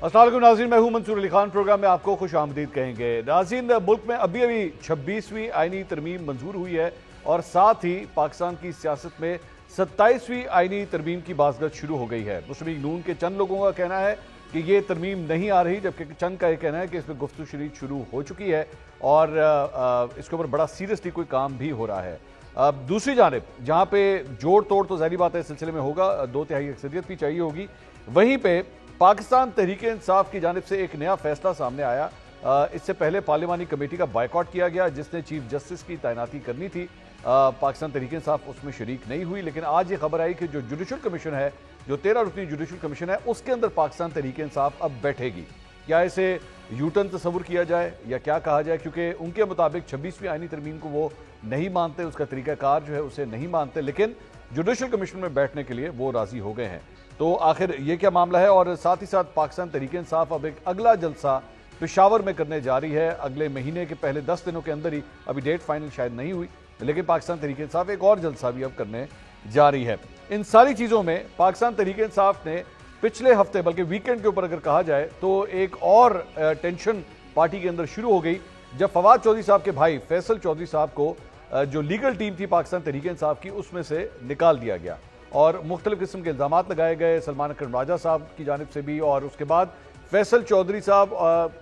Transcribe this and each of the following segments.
السلام علیکم ناظرین، میں ہوں منصور علی خان۔ پروگرام میں آپ کو خوش آمدید کہیں گے۔ ناظرین، ملک میں ابھی 26ویں آئینی ترمیم منظور ہوئی ہے اور ساتھ ہی پاکستان کی سیاست میں 27ویں آئینی ترمیم کی بازگشت شروع ہو گئی ہے۔ مسلم لیگ نون کے چند لوگوں کا کہنا ہے کہ یہ ترمیم نہیں آ رہی، جبکہ چند کا یہ کہنا ہے کہ اس میں گفتگو شروع ہو چکی ہے اور اس کے اوپر بڑا سیریسلی کوئی کام بھی ہو رہا ہے۔ دوسری جانب جہاں پہ جوڑ توڑ تو ظاہری بات ہے اس سلسلے میں ہوگا، 2/3 اکثریت بھی چاہیے ہوگی، وہیں پہ پاکستان تحریک انصاف کی جانب سے ایک نیا فیصلہ سامنے آیا۔ اس سے پہلے پارلیمانی کمیٹی کا بائیکاٹ کیا گیا جس نے چیف جسٹس کی تعیناتی کرنی تھی۔ پاکستان تحریک انصاف اس میں شریک نہیں ہوئی، لیکن آج یہ خبر آئی کہ جو جوڈیشل کمیشن ہے، جو 13 رکنی جوڈیشل کمیشن ہے، اس کے اندر پاکستان تحریک انصاف اب بیٹھے گی۔ کیا اسے یو ٹرن تصور کیا جائے یا کیا کہا جائے، کیونکہ ان کے مطابق 26ویں آئینی ترمیم کو وہ نہیں مانتے، اس کا طریقہ کار جو ہے اسے نہیں مانتے، لیکن جوڈیشل کمیشن میں بیٹھنے کے لیے وہ راضی ہو گئے ہیں۔ تو آخر یہ کیا معاملہ ہے، اور ساتھ ہی ساتھ پاکستان تحریک انصاف اب ایک اگلا جلسہ پشاور میں کرنے جا رہی ہے اگلے مہینے کے پہلے 10 دنوں کے اندر ہی۔ ابھی ڈیٹ فائنل شاید نہیں ہوئی، لیکن پاکستان تحریک انصاف ایک اور جلسہ بھی اب کرنے جا رہی ہے۔ ان ساری چیزوں میں پاکستان تحریک انصاف نے پچھلے ہفتے، بلکہ ویکینڈ کے اوپر اگر کہا جائے تو ایک اور ٹینشن پارٹی کے اندر شروع ہو گئی جب فواد چودھری صاحب کے بھائی فیصل چودھری صاحب کو جو لیگل ٹیم تھی پاکستان تحریک انصاف کی، اس میں سے نکال دیا گیا اور مختلف قسم کے الزامات لگائے گئے سلمان اکرم راجہ صاحب کی جانب سے بھی، اور اس کے بعد فیصل چودھری صاحب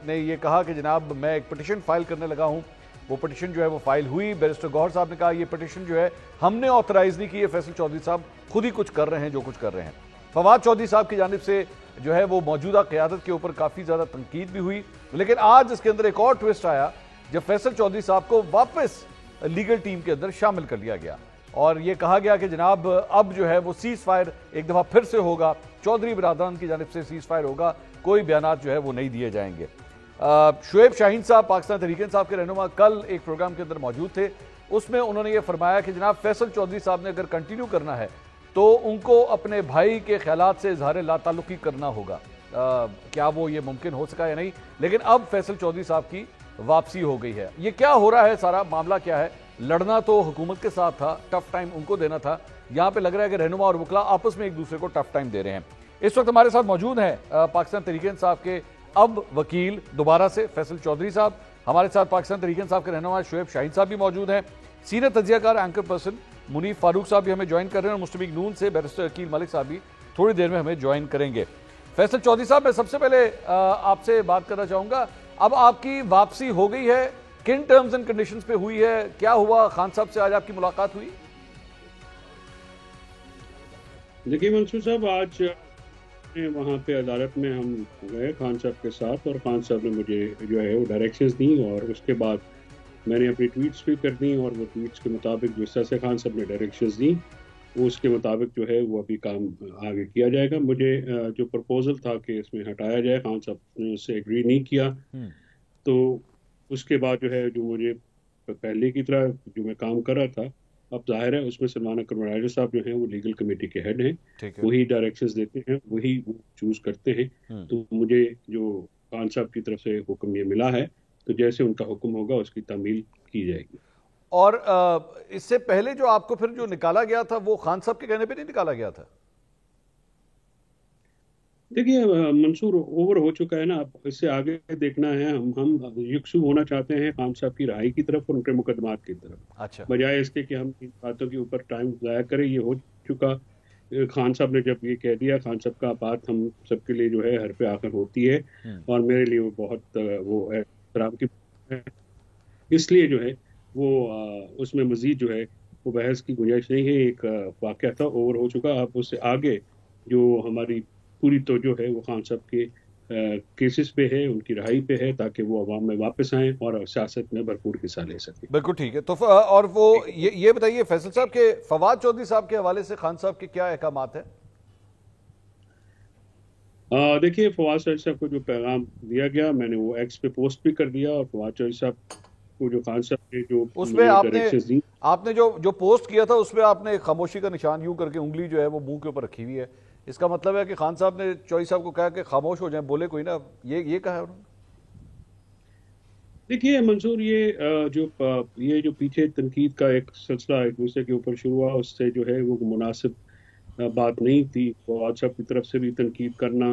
نے یہ کہا کہ جناب میں ایک پٹیشن فائل کرنے لگا ہوں۔ وہ پٹیشن جو ہے وہ فائل ہوئی۔ بیرسٹر گوہر صاحب نے کہا یہ پٹیشن جو ہے ہم نے آتھرائز نہیں کی ہے، فیصل چودھری صاحب خود ہی کچھ کر رہے ہیں جو کچھ کر رہے ہیں۔ فواد چودھری صاحب کی جانب سے جو ہے وہ موجودہ قیادت کے اوپر کافی زیادہ تنقید بھی ہوئی، لیکن آج اس کے اندر ایک اور ٹوسٹ آیا جب فیصل چودھری صاحب کو واپس لیگل ٹیم کے اندر شامل کر لیا گیا اور یہ کہا گیا کہ جناب اب جو ہے وہ سیز فائر ایک دفعہ پھر سے ہوگا، چودھری برادران کی جانب سے سیز فائر ہوگا، کوئی بیانات جو ہے وہ نہیں دیے جائیں گے۔ شعیب شاہین صاحب پاکستان تحریک انصاف کے رہنما کل ایک پروگرام کے اندر موجود تھے، اس میں انہوں نے یہ فرمایا کہ جناب فیصل چودھری صاحب نے اگر کنٹینیو کرنا ہے تو ان کو اپنے بھائی کے خیالات سے اظہار لا تعلقی کرنا ہوگا۔ کیا وہ یہ ممکن ہو سکا یا نہیں، لیکن اب فیصل چودھری صاحب کی واپسی ہو گئی ہے۔ یہ کیا ہو رہا ہے، سارا معاملہ کیا ہے؟ لڑنا تو حکومت کے ساتھ تھا، ٹف ٹائم ان کو دینا تھا، یہاں پہ لگ رہا ہے کہ رہنما اور وکلا آپس میں ایک دوسرے کو ٹف ٹائم دے رہے ہیں۔ اس وقت ہمارے ساتھ موجود ہیں پاکستان تحریک انصاف کے اب وکیل دوبارہ سے فیصل چودھری صاحب، ہمارے ساتھ پاکستان تحریک انصاف کے رہنما شعیب شاہین صاحب بھی موجود ہیں، سینئر تجزیہ کار اینکر پرسن منیف فاروق صاحب بھی ہمیں جوائن کر رہے ہیں، اور مسلم لیگ نون سے بیرسٹر عقیل ملک صاحب بھی تھوڑی دیر میں ہمیں جوائن کریں گے۔ فیصل چودھری صاحب، میں سب سے پہلے آپ سے بات کرنا چاہوں گا، اب آپ کی واپسی ہو گئی ہے، کن ٹرمز اینڈ کنڈیشنز پہ ہوئی ہے؟ کیا ہوا؟ خان صاحب سے آج آپ کی ملاقات ہوئی؟ دیکھیے منصور صاحب، آج وہاں پہ عدالت میں ہم گئے خان صاحب کے ساتھ، اور خان صاحب نے مجھے جو ہے وہ ڈائریکشنز دی، اور اس کے بعد میں نے اپنی ٹویٹس بھی کر دیں، اور وہ ٹویٹس کے مطابق جس طرح سے خان صاحب نے ڈائریکشنز دی وہ اس کے مطابق جو ہے وہ ابھی کام آگے کیا جائے گا۔ مجھے جو پرپوزل تھا کہ اس میں ہٹایا جائے، خان صاحب نے اس سے ایگری نہیں کیا، تو اس کے بعد جو ہے جو مجھے پہلے کی طرح جو میں کام کر رہا تھا، اب ظاہر ہے اس میں سلمان اکرم راجہ صاحب جو ہیں وہ لیگل کمیٹی کے ہیڈ ہیں، وہی ڈائریکشنز دیتے ہیں، وہی وہ چوز کرتے ہیں، تو مجھے جو خان صاحب کی طرف سے حکم یہ ملا ہے تو جیسے ان کا حکم ہوگا اس کی تعمیل کی جائے گی۔ اور اس سے پہلے جو آپ کو پھر جو نکالا گیا تھا وہ خان صاحب کے کہنے پہ نہیں نکالا گیا تھا؟ دیکھیے منصور، اوور ہو چکا ہے نا، اب اس سے آگے دیکھنا ہے، ہم یکسو ہونا چاہتے ہیں خان صاحب کی رہائی کی طرف اور ان کے مقدمات کی طرف، اچھا، بجائے اس کے کہ ہم ان باتوں کے اوپر ٹائم ضائع کریں۔ یہ ہو چکا، خان صاحب نے جب یہ کہہ دیا، خان صاحب کا بات ہم سب کے لیے جو ہے حرف آخر ہوتی ہے، اور میرے لیے وہ بہت وہ احترام کی ہے، اس لیے جو ہے وہ اس میں مزید جو ہے وہ بحث کی گنجائش نہیں ہے۔ ایک واقعہ تھا، اوور ہو چکا، اب اس سے آگے جو ہماری پوری توجہ ہے وہ خان صاحب کے کیسز پہ ہے، ان کی رہائی پہ ہے، تاکہ وہ عوام میں واپس آئیں اور سیاست میں بھرپور حصہ لے سکیں۔ بالکل ٹھیک ہے۔ تو اور وہ یہ بتائیے فیصل صاحب کے فواد چودھری صاحب کے حوالے سے خان صاحب کے کیا احکامات ہیں؟ دیکھیے فواد چودھری صاحب کو جو پیغام دیا گیا، میں نے وہ ایکس پہ پوسٹ بھی کر دیا، اور فواد چودھری صاحب کو جو خان صاحب نے جو اس میں ڈائریکشنز دی، آپ نے جو پوسٹ کیا تھا اس میں آپ نے خاموشی کا نشان یوں کر کے انگلی جو ہے وہ منہ کے اوپر رکھی ہوئی ہے، اس کا مطلب ہے کہ خان صاحب نے چودھری صاحب کو کہا کہ خاموش ہو جائیں، بولے کوئی نا، یہ کہا ہے انہوں نے؟ دیکھیے منصور، یہ جو پیچھے تنقید کا ایک سلسلہ ایک دوسرے کے اوپر شروع ہوا، اس سے جو ہے وہ مناسب बात नहीं थी। फवाद साहब की तरफ से भी तनकीद करना,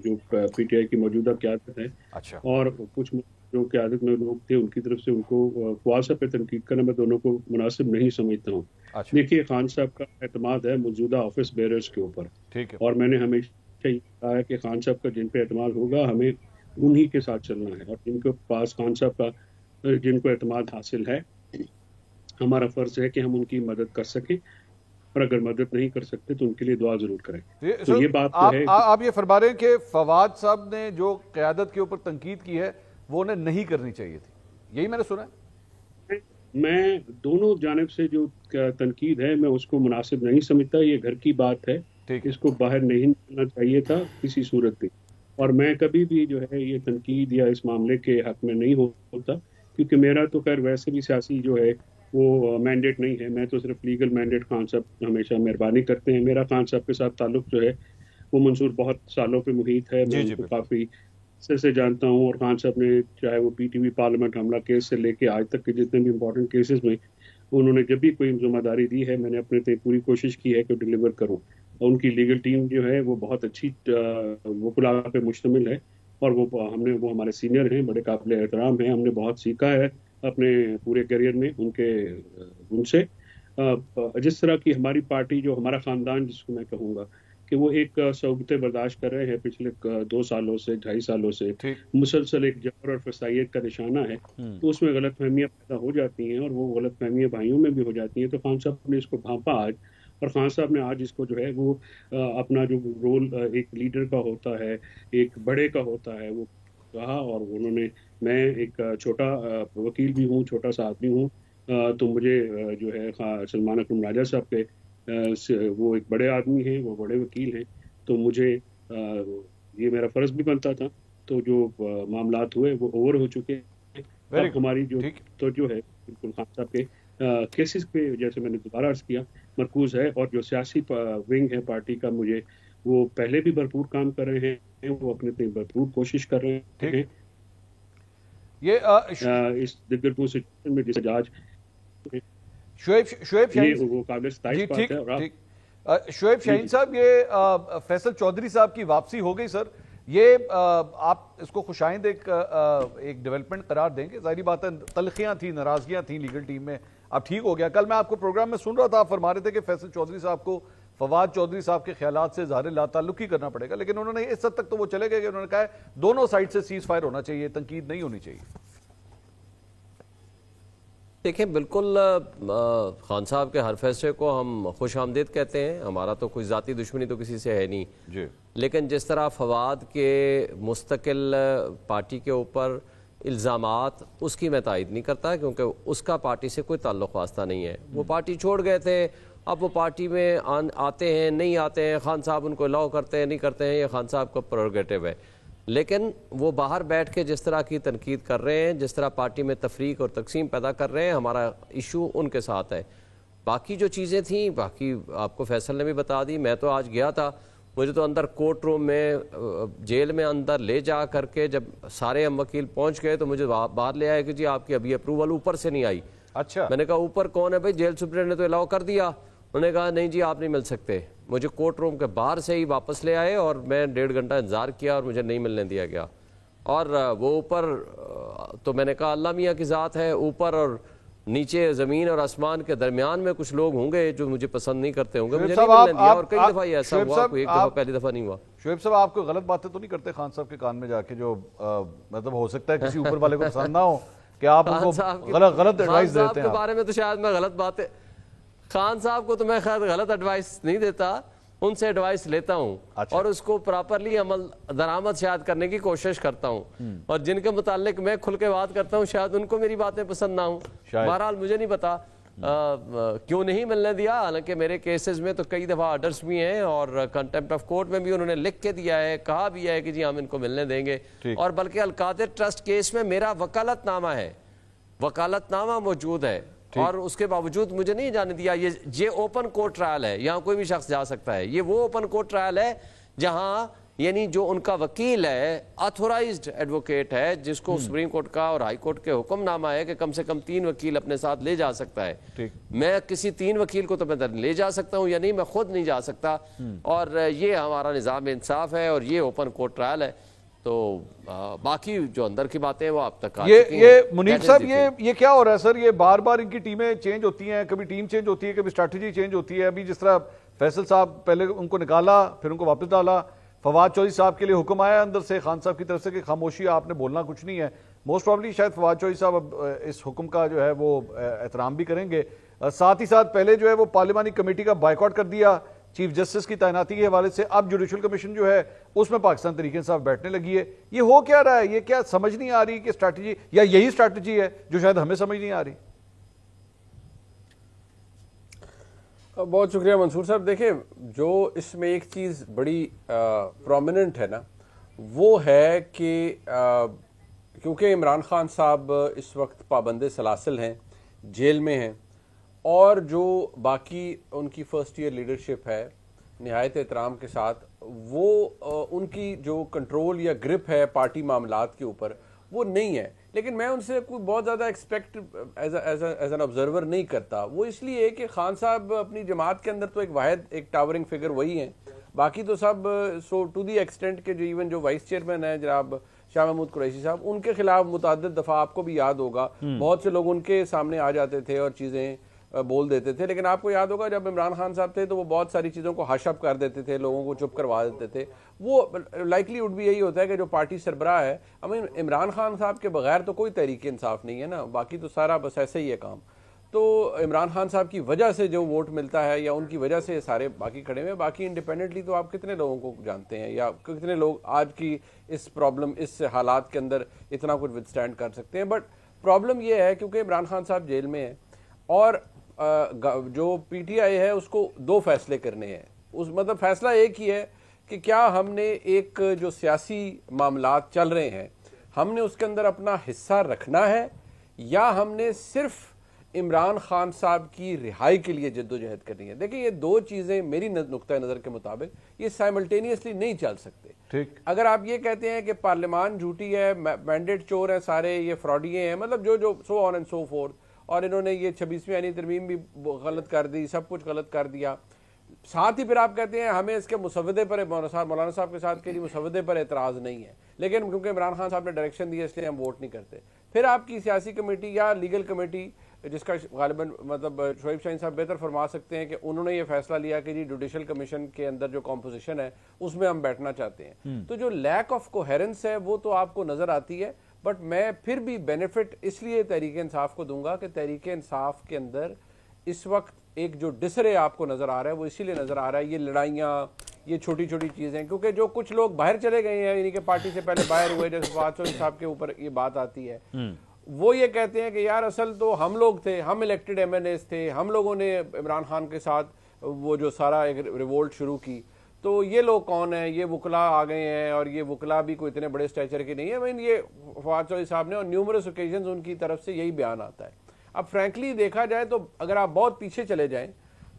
जो पीटीआई की मौजूदा क़यादत है, अच्छा, और कुछ जो क़यादत में लोग थे उनकी तरफ से उनको फवाद साहब पे तनकीद करना मैं दोनों को मुनासिब नहीं समझता हूँ। अच्छा, देखिए, खान साहब का एतमाद है मौजूदा ऑफिस बेयरर्स के ऊपर, ठीक है, और मैंने हमेशा ये कहा है कि खान साहब का जिन पे एतमाद होगा हमें उन्हीं के साथ चलना है, और जिनके पास खान साहब का जिनको एतमाद हासिल है, हमारा फ़र्ज़ है कि हम उनकी मदद कर सकें, और अगर मदद नहीं कर सकते तो उनके लिए दुआ ज़रूर करें। तो ये बात तो है। आप ये फरमा रहे हैं कि फवाद साहब ने जो क़यादत के ऊपर तनकीद की है वो उन्हें नहीं करनी चाहिए थी, यही मैंने सुना है? मैं दोनों जानिब से जो तनकीद है मैं उसको मुनासिब नहीं समझता। ये घर की बात है, ठीक है, इसको बाहर नहीं निकलना चाहिए था किसी सूरत में, और मैं कभी भी जो है ये तनकीद या इस मामले के हक में नहीं होता, क्योंकि मेरा तो खैर वैसे भी सियासी जो है वो मैंडेट नहीं है। मैं तो सिर्फ लीगल मैंडेट, खान साहब हमेशा मेहरबानी करते हैं। मेरा खान साहब के साथ ताल्लुक जो है वो मंसूर बहुत सालों पे मुहित है, मैं उनको काफ़ी से जानता हूँ, और खान साहब ने चाहे वो पीटीवी पार्लियामेंट हमला केस से लेके आज तक के जितने भी इम्पोर्टेंट केसेस में उन्होंने जब भी कोई जिम्मेदारी दी है, मैंने अपने से पूरी कोशिश की है कि डिलीवर करूँ। और उनकी लीगल टीम जो है वो बहुत अच्छी वकुला पे मुश्तमिल है, और वो हमारे सीनियर हैं, बड़े काबिल एहतराम हैं। हमने बहुत सीखा है अपने पूरे करियर में उनसे। जिस तरह की हमारी पार्टी, जो हमारा ख़ानदान जिसको मैं कहूँगा कि वो एक सौगतें बर्दाश्त कर रहे हैं पिछले 2 सालों से, 2.5 सालों से, मुसलसल एक जबर और फसाइयत का निशाना है, तो उसमें गलत फहमियाँ पैदा हो जाती हैं, और वो गलत फहमियाँ भाइयों में भी हो जाती हैं। तो खान साहब ने इसको भांपा आज, और खान साहब ने आज इसको जो है वो अपना जो रोल एक लीडर का होता है, एक बड़े का होता है, वो कहा। और उन्होंने, मैं एक छोटा वकील भी हूँ, छोटा सा आदमी हूँ, तो मुझे जो है सलमान अकरम राजा साहब के वो एक बड़े आदमी हैं, वो बड़े वकील हैं, तो मुझे ये मेरा फ़र्ज़ भी बनता था। तो जो मामलात हुए वो ओवर हो चुके हैं। अब हमारी जो है बिल्कुल खान साहब के केसेस पे, जैसे मैंने दोबारा अर्ज़ किया, मरकूज़ है, और जो सियासी विंग है पार्टी का, मुझे वो पहले भी भरपूर काम कर रहे हैं, वो अपने भरपूर कोशिश कर रहे हैं। ये इस दिग्गज सिचुएशन में जिसे आज शुएब शाहीन, वो काबिल तारीफ बात है। और शुएब शाहीन साहब, ये फैसल चौधरी साहब की वापसी हो गई सर, ये आप इसको खुशाइंद एक डेवलपमेंट करार देंगे? जाहिर बात है तलखियां थी, नाराजगियां थी लीगल टीम में, अब ठीक हो गया। कल मैं आपको प्रोग्राम में सुन रहा था, आप फरमा रहे थे कि फैसल चौधरी साहब को फवाद चौधरी साहब के ख्यालात से ज़ाहिर लाताल्लुकी करना पड़ेगा, लेकिन उन्होंने इस हद तक तो वो चले गए कि उन्होंने कहा है दोनों साइड से सीज फायर होना चाहिए, तनकीद नहीं होनी चाहिए। देखें, बिल्कुल खान साहब के हर फैसले को हम खुश आमदीद कहते हैं, हमारा तो कोई ज़ाती दुश्मनी तो किसी से है नहीं जी। लेकिन जिस तरह फवाद के मुस्तकिल पार्टी के ऊपर इल्ज़ामात, उसकी मैं तायद नहीं करता, क्योंकि उसका पार्टी से कोई ताल्लुक़ वास्ता नहीं है। वो पार्टी छोड़ गए थे, अब वो पार्टी में आते हैं नहीं आते हैं, खान साहब उनको अलाउ करते हैं नहीं करते हैं, ये खान साहब का प्रेरोगेटिव है। लेकिन वो बाहर बैठ के जिस तरह की तनकीद कर रहे हैं, जिस तरह पार्टी में तफरीक और तकसीम पैदा कर रहे हैं, हमारा इशू उनके साथ है। बाकी जो चीज़ें थी, बाकी आपको फैसल ने भी बता दी। मैं तो आज गया था, मुझे तो अंदर कोर्ट रूम में, जेल में अंदर ले जा करके जब सारे हम वकील पहुंच गए तो मुझे बाहर ले आए कि जी आपकी अभी अप्रूवल ऊपर से नहीं आई। अच्छा, मैंने कहा ऊपर कौन है भाई? जेल सुप्रीडेंट ने तो अलाउ कर दिया। उन्होंने कहा नहीं जी आप नहीं मिल सकते। मुझे कोर्ट रूम के बाहर से ही वापस ले आए, और मैं 1.5 घंटा इंतज़ार किया और मुझे नहीं मिलने दिया गया। और वो ऊपर, तो मैंने कहा अल्लाह मियाँ की ज़ात है, ऊपर और नीचे ज़मीन और आसमान के दरमियान में कुछ लोग होंगे जो मुझे पसंद नहीं करते होंगे, मुझे नहीं मिलने दिया। और कई दफ़ा ये ऐसा हुआ, कोई एक दफ़ा पहली दफ़ा नहीं हुआ। शुएब साहब, आप कोई गलत बातें तो नहीं करते खान साहब के कान में जाके, जो मतलब हो सकता है किसी ऊपर वाले को पसंद ना हो, कि आप उनको गलत एडवाइस देते हैं? के बारे में तो शायद मैं गलत बातें, खान साहब को तो मैं खैर गलत एडवाइस नहीं देता, उनसे एडवाइस लेता हूँ। अच्छा। और उसको प्रॉपरली अमल दरामद शायद करने की कोशिश करता हूँ, और जिनके मुतालिक मैं खुल के बात करता हूँ शायद उनको मेरी बातें पसंद ना हो। बहरहाल मुझे नहीं पता क्यों नहीं मिलने दिया, हालांकि मेरे केसेस में तो कई दफ़ा ऑर्डर्स भी हैं, और कंटेम्प्ट ऑफ कोर्ट में भी उन्होंने लिख के दिया है, कहा भी है कि जी हम इनको मिलने देंगे। और बल्कि अलकादिर ट्रस्ट केस में मेरा वकालतनामा है, वकालतनामा मौजूद है, और उसके बावजूद मुझे नहीं जाने दिया। ये ओपन कोर्ट ट्रायल है, यहाँ कोई भी शख्स जा सकता है। ये वो ओपन कोर्ट ट्रायल है जहाँ یعنی جو ان کا وکیل ہے آتھورائزڈ ایڈوکیٹ ہے جس کو سپریم کورٹ کا اور ہائی کورٹ کے حکم نامہ ہے کہ کم سے کم 3 وکیل اپنے ساتھ لے جا سکتا ہے. میں کسی 3 وکیل کو تو میں لے جا سکتا ہوں یا نہیں, میں خود نہیں جا سکتا, اور یہ ہمارا نظام انصاف ہے اور یہ اوپن کورٹ ٹرائل ہے. تو باقی جو اندر کی باتیں وہ آپ تک یہ منیب صاحب یہ کیا ہو رہا ہے سر؟ یہ بار بار ان کی ٹیمیں چینج ہوتی ہیں, کبھی ٹیم چینج ہوتی ہے, کبھی اسٹریٹجی چینج ہوتی ہے. ابھی جس طرح فیصل صاحب پہلے ان کو نکالا پھر ان کو واپس ڈالا, فواد چودھری صاحب کے لیے حکم آیا اندر سے خان صاحب کی طرف سے کہ خاموشی, آپ نے بولنا کچھ نہیں ہے. موسٹ پرابلی شاید فواد چودھری صاحب اب اس حکم کا جو ہے وہ احترام بھی کریں گے. ساتھ ہی ساتھ پہلے جو ہے وہ پارلیمانی کمیٹی کا بائیکاٹ کر دیا چیف جسٹس کی تعیناتی کے حوالے سے, اب جوڈیشل کمیشن جو ہے اس میں پاکستان تحریک انصاف بیٹھنے لگی ہے. یہ ہو کیا رہا ہے؟ یہ کیا سمجھ نہیں آ رہی کہ اسٹریٹجی, یا یہی اسٹریٹجی ہے جو شاید ہمیں سمجھ نہیں آ رہی؟ بہت شکریہ منصور صاحب. دیکھیں, جو اس میں ایک چیز بڑی پرومیننٹ ہے نا, وہ ہے کہ کیونکہ عمران خان صاحب اس وقت پابند سلاسل ہیں, جیل میں ہیں, اور جو باقی ان کی فرسٹ ایئر لیڈرشپ ہے نہایت احترام کے ساتھ, وہ ان کی جو کنٹرول یا گرپ ہے پارٹی معاملات کے اوپر وہ نہیں ہے. لیکن میں ان سے کوئی بہت زیادہ ایکسپیکٹ ایز این آبزرور نہیں کرتا. وہ اس لیے کہ خان صاحب اپنی جماعت کے اندر تو ایک واحد ایک ٹاورنگ فگر وہی ہیں, باقی تو سب سو ٹو دی ایکسٹینٹ کہ جو ایون جو وائس چیئرمین ہیں جناب شاہ محمود قریشی صاحب, ان کے خلاف متعدد دفعہ آپ کو بھی یاد ہوگا بہت سے لوگ ان کے سامنے آ جاتے تھے اور چیزیں بول دیتے تھے. لیکن آپ کو یاد ہوگا جب عمران خان صاحب تھے تو وہ بہت ساری چیزوں کو ہش اپ کر دیتے تھے, لوگوں کو چپ کروا دیتے تھے. وہ لائکلی وڈ بھی یہی ہوتا ہے کہ جو پارٹی سربراہ ہے, عمران خان صاحب کے بغیر تو کوئی تحریک انصاف نہیں ہے نا, باقی تو سارا بس ایسے ہی ہے کام. تو عمران خان صاحب کی وجہ سے جو ووٹ ملتا ہے یا ان کی وجہ سے سارے باقی کھڑے ہوئے. باقی انڈیپینڈنٹلی تو آپ کتنے لوگوں کو جانتے ہیں یا کتنے لوگ آج کی اس پرابلم اس حالات کے اندر اتنا کچھ ود اسٹینڈ کر سکتے ہیں. بٹ پرابلم یہ ہے کیونکہ عمران خان صاحب جیل میں ہیں اور جو پی ٹی آئی ہے اس کو 2 فیصلے کرنے ہیں. اس مطلب فیصلہ ایک ہی ہے کہ کیا ہم نے ایک جو سیاسی معاملات چل رہے ہیں ہم نے اس کے اندر اپنا حصہ رکھنا ہے, یا ہم نے صرف عمران خان صاحب کی رہائی کے لیے جد و جہد کرنی ہے. دیکھیں, یہ 2 چیزیں میری نقطۂ نظر کے مطابق یہ سائملٹینیسلی نہیں چل سکتے. اگر آپ یہ کہتے ہیں کہ پارلیمان جھوٹی ہے, مینڈیٹ چور ہیں سارے, یہ فراڈیے ہیں, مطلب جو سو آن اینڈ سو فورتھ, اور انہوں نے یہ 26ویں آئینی ترمیم بھی غلط کر دی, سب کچھ غلط کر دیا, ساتھ ہی پھر آپ کہتے ہیں ہمیں اس کے مسودے پر مولانا صاحب کے ساتھ کہ جی مسودے پر اعتراض نہیں ہے, لیکن کیونکہ عمران خان صاحب نے ڈائریکشن دی ہے اس لیے ہم ووٹ نہیں کرتے. پھر آپ کی سیاسی کمیٹی یا لیگل کمیٹی جس کا غالباً مطلب شعیب شاہین صاحب بہتر فرما سکتے ہیں کہ انہوں نے یہ فیصلہ لیا کہ جی جوڈیشل کمیشن کے اندر جو کمپوزیشن ہے اس میں ہم بیٹھنا چاہتے ہیں. تو جو لیک آف کوہیرنس ہے وہ تو آپ کو نظر آتی ہے. بٹ میں پھر بھی بینیفٹ اس لیے تحریک انصاف کو دوں گا کہ تحریک انصاف کے اندر اس وقت ایک جو ڈسرے آپ کو نظر آ رہا ہے وہ اسی لیے نظر آ رہا ہے, یہ لڑائیاں, یہ چھوٹی چھوٹی چیزیں, کیونکہ جو کچھ لوگ باہر چلے گئے ہیں یعنی کہ پارٹی سے پہلے باہر ہوئے, جیسے فواد چودھری صاحب کے اوپر یہ بات آتی ہے, وہ یہ کہتے ہیں کہ یار اصل تو ہم لوگ تھے, ہم الیکٹڈ ایم این ایز تھے, ہم لوگوں نے عمران خان کے ساتھ وہ جو سارا ایک ریوولٹ شروع کی, تو یہ لوگ کون ہیں, یہ وکلا آ گئے ہیں, اور یہ وکلا بھی کوئی اتنے بڑے اسٹیچر کے نہیں ہے. یہ فواد چودھری صاحب نے اور نیومرس اوکیزنز ان کی طرف سے یہی بیان آتا ہے. اب فرینکلی دیکھا جائے تو اگر آپ بہت پیچھے چلے جائیں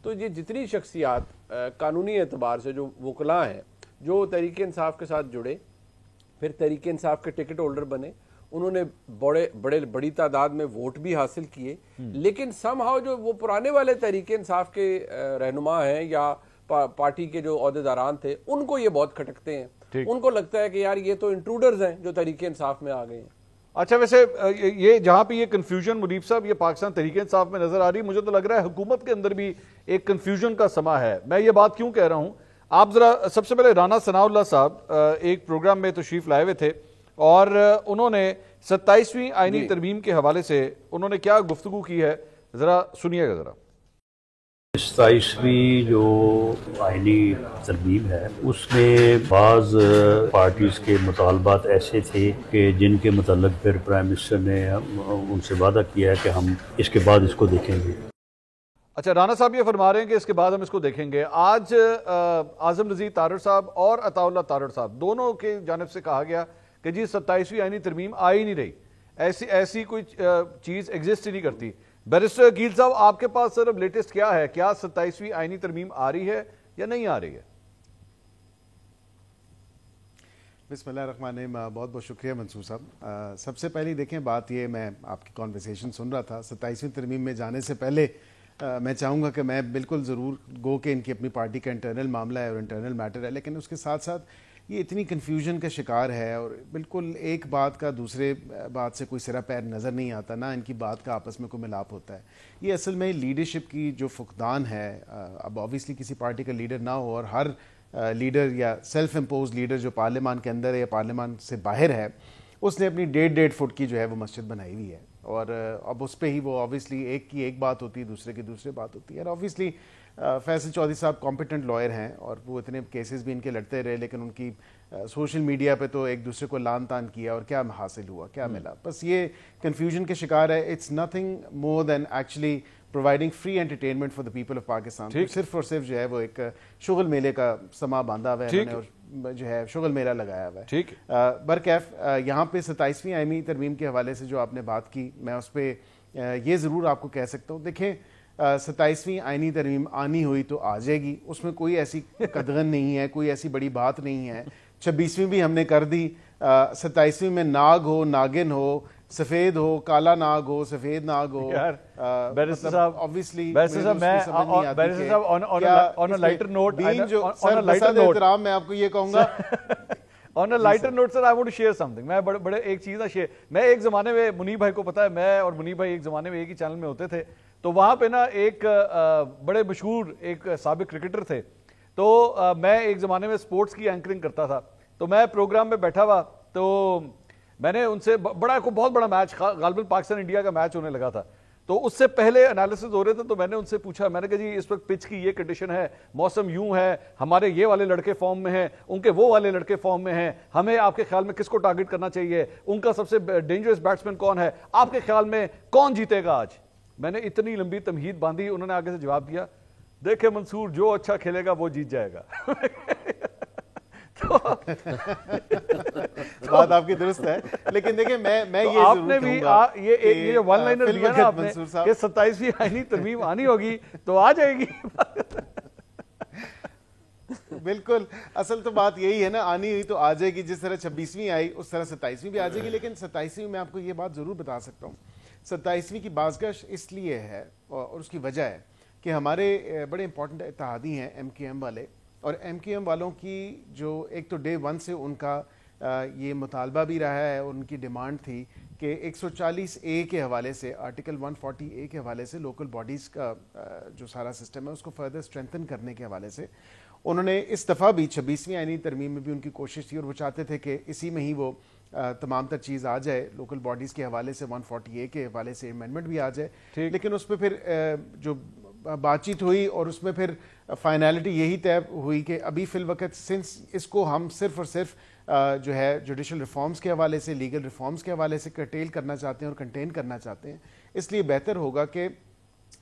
تو یہ جتنی شخصیات قانونی اعتبار سے جو وکلا ہیں جو تحریک انصاف کے ساتھ جڑے, پھر تحریک انصاف کے ٹکٹ ہولڈر بنے, انہوں نے بڑی تعداد میں ووٹ بھی حاصل کیے, لیکن سم ہاؤ جو وہ پرانے والے تحریک انصاف کے رہنما ہیں یا پارٹی کے جو عہدیداران تھے ان کو یہ بہت کھٹکتے ہیں. ان کو لگتا ہے کہ یار یہ تو انٹروڈرز ہیں جو تحریک انصاف میں آ گئے ہیں. اچھا, ویسے یہ جہاں پہ یہ کنفیوژن منیب صاحب یہ پاکستان تحریک انصاف میں نظر آ رہی, مجھے تو لگ رہا ہے حکومت کے اندر بھی ایک کنفیوژن کا سما ہے. میں یہ بات کیوں کہہ رہا ہوں, آپ ذرا سب سے پہلے رانا ثناء اللہ صاحب ایک پروگرام میں تشریف لائے ہوئے تھے اور انہوں نے 27ویں آئینی ترمیم کے حوالے سے انہوں نے کیا گفتگو کی ہے, ذرا سنیے گا. ذرا 27ویں جو آئینی ترمیم ہے اس میں بعض پارٹیز کے مطالبات ایسے تھے کہ جن کے متعلق پھر پرائم منسٹر نے ان سے وعدہ کیا ہے کہ ہم اس کے بعد اس کو دیکھیں گے. اچھا, رانا صاحب یہ فرما رہے ہیں کہ اس کے بعد ہم اس کو دیکھیں گے. آج اعظم نذیر تارڑ صاحب اور عطا اللہ تارڑ صاحب دونوں کے جانب سے کہا گیا کہ جی 27ویں آئینی ترمیم آ ہی نہیں رہی, ایسی کوئی چیز ایگزسٹ ہی نہیں کرتی. بیرسٹر عقیل صاحب, آپ کے پاس سر اب لیٹسٹ کیا ہے, کیا 27ویں آئینی ترمیم آ رہی ہے یا نہیں آ رہی ہے؟ बिस्मिल्लाहिर्रहमानिर्रहीम। बहुत बहुत शुक्रिया मंसूर साहब। सबसे पहले देखें बात ये, मैं आपकी कॉन्वर्सेशन सुन रहा था 27वीं तरमीम में जाने से पहले मैं चाहूँगा कि मैं बिल्कुल ज़रूर गो के इनकी अपनी पार्टी का इंटरनल मामला है और इंटरनल मैटर है, लेकिन उसके साथ साथ ये इतनी कन्फ्यूजन का शिकार है और बिल्कुल एक बात का दूसरे बात से कोई सिरा पैर नज़र नहीं आता, ना इनकी बात का आपस में कोई मिलाप होता है। ये असल में लीडरशिप की जो फुकदान है, अब ऑब्वियसली किसी पार्टी का लीडर ना हो और हर लीडर या सेल्फ इम्पोज लीडर जो पार्लियामान के अंदर है या पार्लियामान से बाहर है, उसने अपनी 1.5 फुट की जो है वो मस्जिद बनाई हुई है और अब उस पर ही वो ऑब्वियसली एक की एक बात होती है, दूसरे की दूसरी बात होती है। और ऑब्वियसली फैसल चौधरी साहब कॉम्पिटेंट लॉयर हैं और वो इतने केसेस भी इनके लड़ते रहे, लेकिन उनकी सोशल मीडिया पे तो एक दूसरे को लान तान किया और क्या हासिल हुआ, क्या मिला, बस ये कन्फ्यूजन के शिकार है। It's nothing more than actually providing free entertainment for the people of Pakistan. सिर्फ और सिर्फ जो है वो एक शुगल मेले का समा बांधा हुआ है और जो है शुगल मेला लगाया हुआ है। ठीक बरकैफ यहाँ पे 27वीं आईनी तरमीम के हवाले से जो आपने बात की, मैं उस पर ये ज़रूर आपको कह सकता हूँ। देखें 27वीं आईनी तरमीम आनी हुई तो आ जाएगी, उसमें कोई ऐसी कदगन नहीं है, कोई ऐसी बड़ी बात नहीं है। 26वीं भी हमने कर दी, 27वीं में नाग हो, नागिन हो, सफेद हो, काला नाग हो, सफेद नाग हो, बैरिस्टर साहब ऑब्वियसली बैरिस्टर साहब ऑन अ लाइटर नोट मैं आपको ये कहूंगा on a lighter note sir, I want to share something. मैं बड़े एक चीज ना शेयर, मैं एक जमाने में मुनीब भाई को पता है, मैं और मुनीब भाई एक जमाने में एक ही चैनल में होते थे, तो वहां पे ना एक बड़े मशहूर एक साबिक क्रिकेटर थे, तो मैं एक जमाने में स्पोर्ट्स की एंकरिंग करता था, तो मैं प्रोग्राम में बैठा हुआ, तो मैंने उनसे बहुत बड़ा मैच, गालिबन पाकिस्तान इंडिया का मैच होने लगा था, तो उससे पहले एनालिसिस हो रहे थे, तो मैंने उनसे पूछा, मैंने कहा जी इस वक्त पिच की ये कंडीशन है, मौसम यूं है, हमारे ये वाले लड़के फॉर्म में हैं, उनके वो वाले लड़के फॉर्म में हैं, हमें आपके ख्याल में किसको टारगेट करना चाहिए, उनका सबसे डेंजरस बैट्समैन कौन है, आपके ख्याल में कौन जीतेगा आज। मैंने इतनी लंबी तमहीद बांधी, उन्होंने आगे से जवाब दिया, देखे मंसूर जो अच्छा खेलेगा वो जीत जाएगा। तो बात आपकी दुरुस्त है, लेकिन देखिए मैं तो ये आपने भी ये वन लाइनर दिया ना आपने कि 27वीं आईनी तरमीम आनी होगी तो आ जाएगी। बिल्कुल, असल तो बात यही है ना, आनी हुई तो आ जाएगी, जिस तरह 26वीं आई उस तरह 27वीं भी आ जाएगी। लेकिन 27वीं में आपको ये बात जरूर बता सकता हूँ, 27वीं की बाज़गश इसलिए है और उसकी वजह है कि हमारे बड़े इंपॉर्टेंट इत्तेहादी हैं MKM वाले, और MKM वालों की जो एक तो डे 1 से उनका ये मुतालबा भी रहा है, उनकी डिमांड थी कि 140A के हवाले से, आर्टिकल 140A के हवाले से लोकल बॉडीज़ का जो सारा सिस्टम है उसको फर्दर स्ट्रेंथन करने के हवाले से उन्होंने इस दफ़ा भी 26वीं आईनी तरमीम में भी उनकी कोशिश थी और वो चाहते थे कि इसी में ही वो तमाम तर चीज़ आ जाए, लोकल बॉडीज़ के हवाले से 140A के हवाले से अमेंडमेंट भी आ जाए। लेकिन उस पर फिर जो बातचीत हुई और उसमें फिर फाइनलिटी यही तय हुई कि अभी फिल वक्त सिंस इसको हम सिर्फ और सिर्फ जो है जुडिशल रिफॉर्म्स के हवाले से, लीगल रिफॉर्म्स के हवाले से कर्टेल करना चाहते हैं और कंटेन करना चाहते हैं, इसलिए बेहतर होगा कि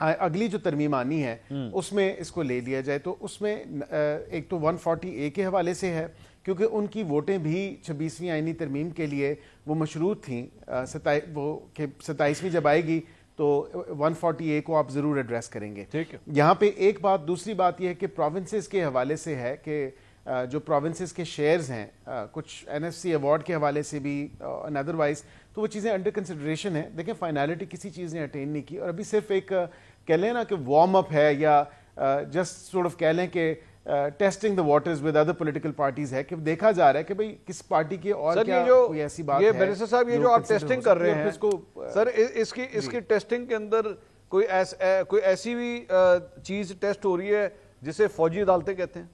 अगली जो तरमीम आनी है उसमें इसको ले लिया जाए। तो उसमें एक तो 140A के हवाले से है, क्योंकि उनकी वोटें भी 26वीं आईनी तरमीम के लिए वो मशरूत थी, वो कि 27वीं जब आएगी तो 140A को आप ज़रूर एड्रेस करेंगे। ठीक है, यहाँ पे एक बात, दूसरी बात यह है कि प्रोविंसेस के हवाले से है कि जो प्रोविंसेस के शेयर्स हैं कुछ NFC अवार्ड के हवाले से भी एंड अदरवाइज, तो वो चीज़ें अंडर कंसिडरेशन है। देखें फाइनलिटी किसी चीज़ ने अटेन नहीं की और अभी सिर्फ एक कह लें ना कि वार्म अप है या जस्ट सॉर्ट ऑफ कह लें कि testing the waters with other political parties है कि देखा जा रहा है कि भाई किस पार्टी की और क्या कोई ऐसी बात है। ये बैरिस्टर साहब ये जो आप टेस्टिंग कर रहे हैं इसको सर, इसकी टेस्टिंग के अंदर कोई ऐसी भी चीज टेस्ट हो रही है जिसे फौजी अदालतें कहते हैं?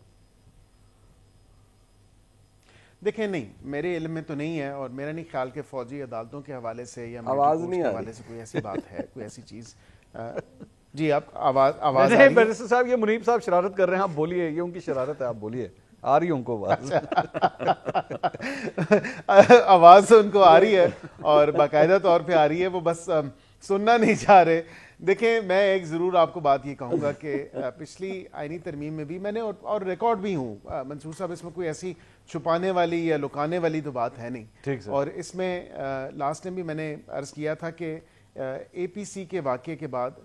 देखें नहीं, मेरे इल्म में तो नहीं है और मेरा नहीं ख्याल के फौजी अदालतों के हवाले से या आवाज नहीं के हवाले से कोई ऐसी बात है, कोई ऐसी चीज। जी आप आवाज नहीं बैरिस्टर साहब, ये मुनीब साहब शरारत कर रहे हैं, आप बोलिए, ये उनकी शरारत है, आप बोलिए, आ रही है उनको आवाज। आवाज तो उनको आ रही है और बाकायदा तौर पे आ रही है, वो बस सुनना नहीं चाह रहे। देखें मैं एक ज़रूर आपको बात ये कहूँगा कि पिछली आईनी तरमीम में भी मैंने और रिकॉर्ड भी हूँ मंसूर साहब, इसमें कोई ऐसी छुपाने वाली या लुकाने वाली तो बात है नहीं। ठीक है। और इसमें लास्ट टाइम भी मैंने अर्ज़ किया था कि APC के वाक़े के बाद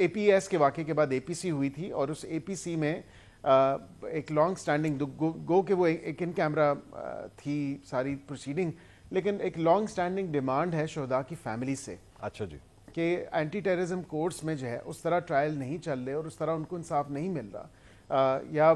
APS के वाक़े के बाद APC हुई थी और उस APC में एक लॉन्ग स्टैंडिंग गो के वो एक इन कैमरा थी सारी प्रोसीडिंग, लेकिन एक लॉन्ग स्टैंडिंग डिमांड है शोहदा की फैमिली से। अच्छा जी। कि एंटी टेररिज्म कोर्ट्स में जो है उस तरह ट्रायल नहीं चल रहे और उस तरह उनको इंसाफ नहीं मिल रहा, या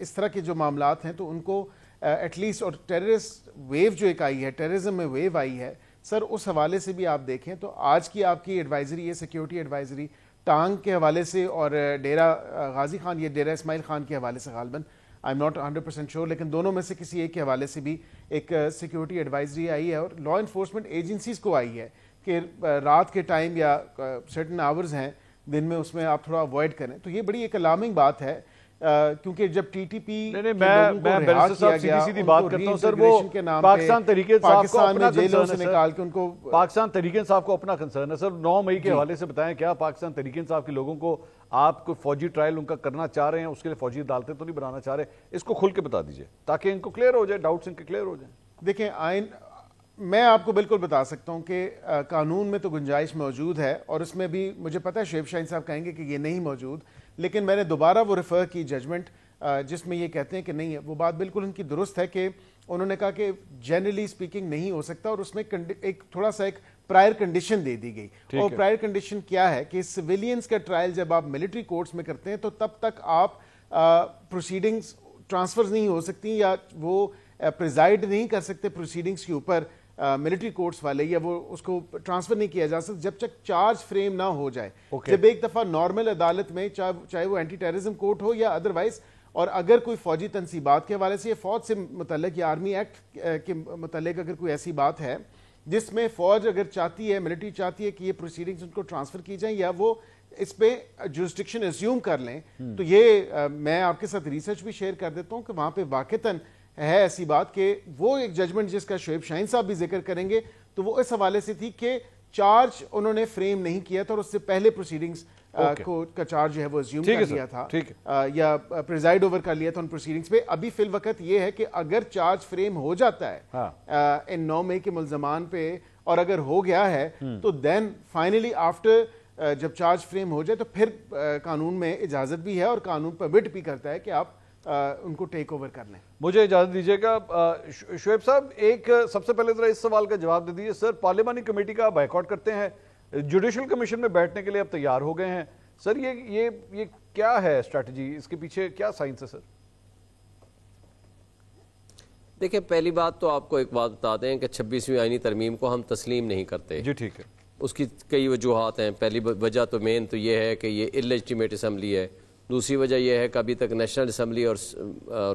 इस तरह के जो मामलात हैं तो उनको एटलीस्ट, और टेररिस्ट वेव जो एक आई है, टेररिज्म में वेव आई है सर, उस हवाले से भी आप देखें तो आज की आपकी एडवाइजरी, ये सिक्योरिटी एडवाइजरी टांग के हवाले से और डेरा गाजी खान, ये डेरा इस्माइल खान के हवाले से गालबन, आई एम नॉट 100% श्योर, लेकिन दोनों में से किसी एक के हवाले से भी एक सिक्योरिटी एडवाइजरी आई है और लॉ इन्फोर्समेंट एजेंसीज को आई है कि रात के टाइम या सर्टन आवर्स हैं दिन में, उसमें आप थोड़ा अवॉइड करें। तो ये बड़ी एक अलार्मिंग बात है, क्योंकि जब टीटीपी मैं सीधी बात करता हूं सर, वो पाकिस्तान तहरीक इंसाफ को अपना जेलों से निकाल के उनको, पाकिस्तान तहरीक इंसाफ को अपना कंसर्न है सर। 9 मई के हवाले से बताएं, क्या पाकिस्तान तहरीक इंसाफ के लोगों को आप कोई फौजी ट्रायल उनका करना चाह रहे हैं, उसके लिए फौजी अदालतें तो नहीं बनाना चाह रहे? इसको खुल के बता दीजिए ताकि इनको क्लियर हो जाए, डाउट्स इनके क्लियर हो जाए। देखें, आइन मैं आपको बिल्कुल बता सकता हूं कि कानून में तो गुंजाइश मौजूद है, और उसमें भी मुझे पता है शुएब शाहीन साहब कहेंगे कि ये नहीं मौजूद, लेकिन मैंने दोबारा वो रेफर की जजमेंट जिसमें ये कहते हैं कि नहीं है, वो बात बिल्कुल उनकी दुरुस्त है कि उन्होंने कहा कि जनरली स्पीकिंग नहीं हो सकता, और उसमें एक थोड़ा सा एक प्रायर कंडीशन दे दी गई। और प्रायर कंडीशन क्या है कि सिविलियंस का ट्रायल जब आप मिलिट्री कोर्ट्स में करते हैं तो तब तक आप प्रोसीडिंग्स ट्रांसफर नहीं हो सकती, या वो प्रिजाइड नहीं कर सकते प्रोसीडिंग्स के ऊपर मिलिट्री कोर्ट्स वाले, या वो उसको ट्रांसफर नहीं किया जा सकता जब तक चार्ज फ्रेम ना हो जाए। जब एक दफा नॉर्मल अदालत में, चाहे वो एंटी टेररिज्म कोर्ट हो या अदरवाइज, और अगर कोई फौजी तनसीबात के हवाले से, फौज से मुतल्लिक या आर्मी एक्ट के मुतल्लिक अगर कोई ऐसी बात है जिसमें फौज अगर चाहती है, मिलिट्री चाहती है कि ये प्रोसीडिंग्स उनको ट्रांसफर की जाए या वो इस पे जुरिस्डिक्शन एज्यूम कर लें, तो ये मैं आपके साथ रिसर्च भी शेयर कर देता हूं कि वहां पे वाकईतन है ऐसी बात कि वो एक जजमेंट जिसका शुएब शाहीन साहब भी जिक्र करेंगे, तो वो इस हवाले से थी कि चार्ज उन्होंने फ्रेम नहीं किया था और उससे पहले प्रोसीडिंग्स का चार्ज जो है वो अज्यूम कर लिया था, या प्रिजाइड ओवर कर लिया था उन प्रोसीडिंग्स पे। अभी फिल वक्त ये है कि अगर चार्ज फ्रेम हो जाता है इन 9 मई के मुल्जमान पे, और अगर हो गया है तो देन फाइनली आफ्टर जब चार्ज फ्रेम हो जाए तो फिर कानून में इजाजत भी है और कानून परमिट भी करता है कि आप उनको टेक ओवर कर लें। मुझे इजाजत दीजिएगा शुएब साहब, एक सबसे पहले जरा इस सवाल का जवाब दे दीजिए सर, पार्लियामानी कमेटी का बायकॉट करते हैं, जुडिशल कमीशन में बैठने के लिए अब तैयार हो गए हैं सर, ये क्या है स्ट्रेटजी, इसके पीछे क्या साइंस है सर? देखिए, पहली बात तो आपको एक बात बताते हैं कि 26वीं आईनी तरमीम को हम तस्लीम नहीं करते। जी ठीक है। उसकी कई वजूहात हैं। पहली वजह तो मेन तो ये है कि ये इलेजिटिमेट असम्बली है। दूसरी वजह यह है कि अभी तक नेशनल असम्बली और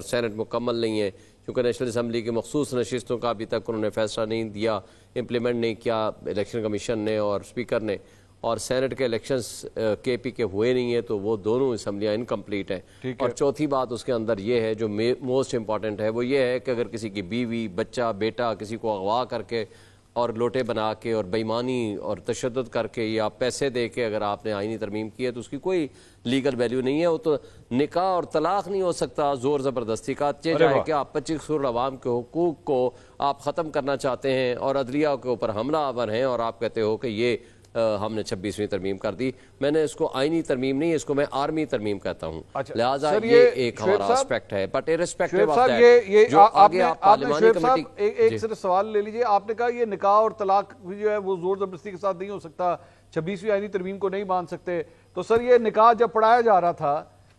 सेनेट मुकम्मल नहीं है, क्योंकि नेशनल असम्बली की मखसूस नशिस्तों का अभी तक उन्होंने फैसला नहीं दिया, इम्प्लीमेंट नहीं किया इलेक्शन कमीशन ने और स्पीकर ने, और सेनेट के इलेक्शंस केपी के हुए नहीं है, तो वो दोनों असम्बलियाँ इनकम्प्लीट हैं। और चौथी बात उसके अंदर ये है जो मोस्ट इम्पॉर्टेंट है, वो ये है कि अगर किसी की बीवी, बच्चा, बेटा किसी को अगवा करके और लोटे बना के और बेईमानी और तशद्दुद करके या पैसे दे के अगर आपने आईनी तरमीम की है तो उसकी कोई लीगल वैल्यू नहीं है। वो तो निकाह और तलाक नहीं हो सकता जोर ज़बरदस्ती का। चाहे कि आप 25 करोड़ अवाम के हुकूक को आप ख़त्म करना चाहते हैं और अदलिया के ऊपर हमलावर हैं और आप कहते हो कि ये हमने 26वीं तरमीम कर दी। मैंने इसको आईनी तरमीम नहीं, इसको मैं आर्मी तरमीम कहता हूँ। लिहाजा ये एक हमारा एस्पेक्ट है, बट इररिस्पेक्टिव ऑफ दैट जो आगे आप पार्लियामानी कमेटी एक सिर्फ सवाल ले लीजिए। आपने कहा ये निकाह और तलाक जो है वो जोर जबरदस्ती के साथ नहीं हो सकता, 26वीं आईनी तरमीम को नहीं मान सकते, तो सर ये निकाह जब पढ़ाया जा रहा था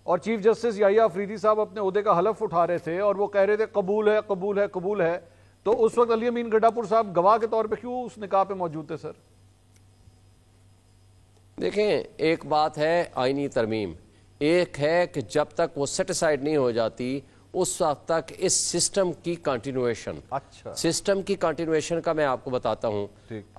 और चीफ जस्टिस याहिया अफरीदी साहब अपने ओहदे का हलफ उठा रहे थे और वो कह रहे थे कबूल है कबूल है कबूल है, तो उस वक्त अली अमीन गड्ढापुर साहब गवाह के तौर पर क्यों उस निकाह पे मौजूद थे सर? देखें, एक बात है आईनी तरमीम, एक है कि जब तक वो सेटिसाइड नहीं हो जाती उस वक्त तक इस सिस्टम की कंटिन्यूएशन। अच्छा, सिस्टम की कंटिन्यूएशन का मैं आपको बताता हूँ।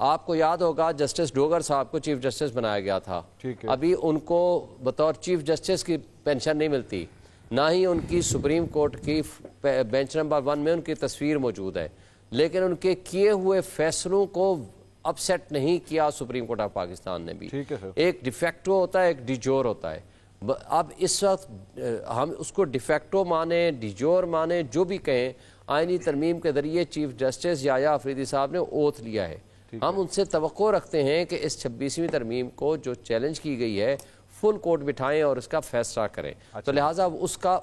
आपको याद होगा जस्टिस डोगर साहब को चीफ जस्टिस बनाया गया था, अभी उनको बतौर चीफ जस्टिस की पेंशन नहीं मिलती, ना ही उनकी सुप्रीम कोर्ट की बेंच नंबर 1 में उनकी तस्वीर मौजूद है, लेकिन उनके किए हुए फैसलों को अपसेट नहीं किया सुप्रीम कोर्ट ऑफ पाकिस्तान ने भी। एक डिफेक्टो होता है, एक डिजोर होता है। अब इस वक्त हम उसको डिफेक्टो माने, डिजोर माने, जो भी कहें, आईनी तरमीम के जरिए चीफ जस्टिस याहिया अफरीदी साहब ने ओथ लिया है। हम उनसे तवक्को रखते हैं कि इस 26वीं तरमीम को जो चैलेंज की गई है فل کوٹ بٹھائیں اور اس کا فیصلہ کریں. تو لہٰذا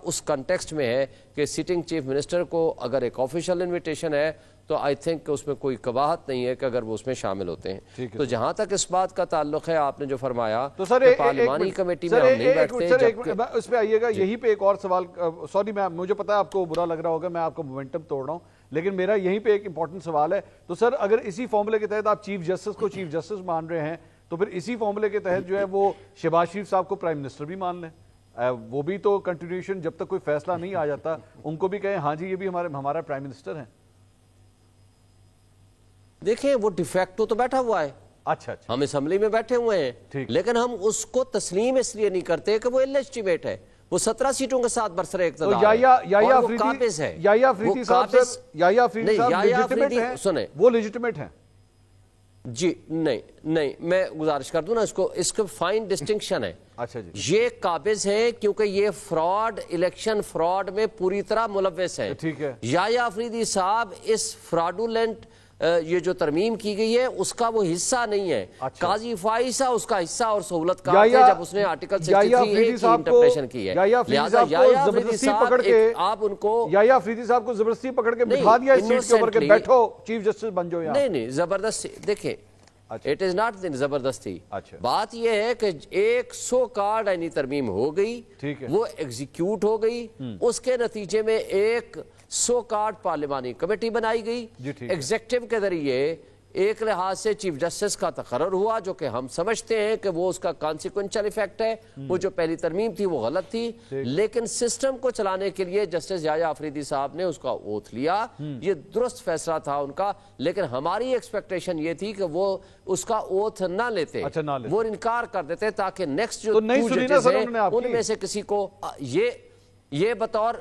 اس کنٹیکسٹ میں ہے کہ سٹنگ چیف منسٹر کو اگر ایک آفیشیل انویٹیشن ہے تو آئی تھنک کہ اس میں کوئی قباحت نہیں ہے کہ اگر وہ اس میں شامل ہوتے ہیں. تو جہاں تک اس بات کا تعلق ہے آپ نے جو فرمایا تو سر پارلیمانی کمیٹی میں ہم نہیں بیٹھتے. اس پہ آئیے گا, یہیں پہ ایک اور سوال, سوری مجھے پتا ہے آپ کو برا لگ رہا ہوگا, میں آپ کو مومنٹم توڑ رہا ہوں, لیکن میرا یہیں پہ ایک امپورٹنٹ سوال ہے. تو سر اگر اسی فارمولے کے تحت آپ چیف جسٹس کو چیف جسٹس مان رہے ہیں تو پھر اسی فارمولے کے تحت جو ہے وہ شہباز شریف صاحب کو پرائم منسٹر بھی مان لیں, وہ بھی تو کنٹینیوشن جب تک کوئی فیصلہ نہیں آ جاتا ان کو بھی کہیں ہاں جی یہ بھی ہمارا پرائم منسٹر ہیں. دیکھیں وہ ڈیفیکٹو تو بیٹھا ہوا ہے, اچھا ہم اسمبلی میں بیٹھے ہوئے ہیں, لیکن ہم اس کو تسلیم اس لیے نہیں کرتے کہ وہ ایلیجٹیمیٹ ہے. وہ 17 سیٹوں کے ساتھ برسر اقتدار ہے اور وہ قابض ہے. یحییٰ افریدی صاحب لیجٹیمیٹ ہیں, سنیں وہ لیجٹیمیٹ ہیں. جی نہیں میں گزارش کر دوں نا اس کو فائن ڈسٹنکشن ہے. اچھا جی, یہ قابض ہیں کیونکہ یہ فراڈ, الیکشن فراڈ میں پوری طرح ملوث ہیں. ٹھیک ہے, یحییٰ افریدی صاحب اس فراڈولنٹ یہ جو ترمیم کی گئی ہے اس کا وہ حصہ نہیں ہے. قاضی فائزہ اس کا حصہ اور سہولت کا ہے جب اس نے آرٹیکل 63 کی انٹرپریشن کی ہے. لہذا یحییٰ افریدی صاحب آپ ان کو یحییٰ افریدی صاحب کو زبردستی پکڑ کے بٹھا دیا اس سیٹ کے اوپر کہ بیٹھو چیف جسٹس بن جاؤ یہاں. نہیں زبردستی, دیکھیں اٹ از ناٹ زبردستی. بات یہ ہے کہ ایک 100 کارڈ آئینی ترمیم ہو گئی, وہ ایگزیکیوٹ ہو گئی, اس کے نتیجے میں ایک 100 کارڈ پارلیمانی کمیٹی بنائی گئی. ایگزیکٹو کے ذریعے ایک لحاظ سے چیف جسٹس کا تقرر ہوا جو کہ ہم سمجھتے ہیں کہ وہ اس کا کانسیکوینشل ایفیکٹ ہے. وہ جو پہلی ترمیم تھی وہ غلط تھی, لیکن سسٹم کو چلانے کے لیے جسٹس یحییٰ افریدی صاحب نے اس کا اوتھ لیا, یہ درست فیصلہ تھا ان کا. لیکن ہماری ایکسپیکٹیشن یہ تھی کہ وہ اس کا اوتھ نہ لیتے, وہ انکار کر دیتے تاکہ نیکسٹ جو 2 ججز ہیں ان میں سے کسی کو یہ بطور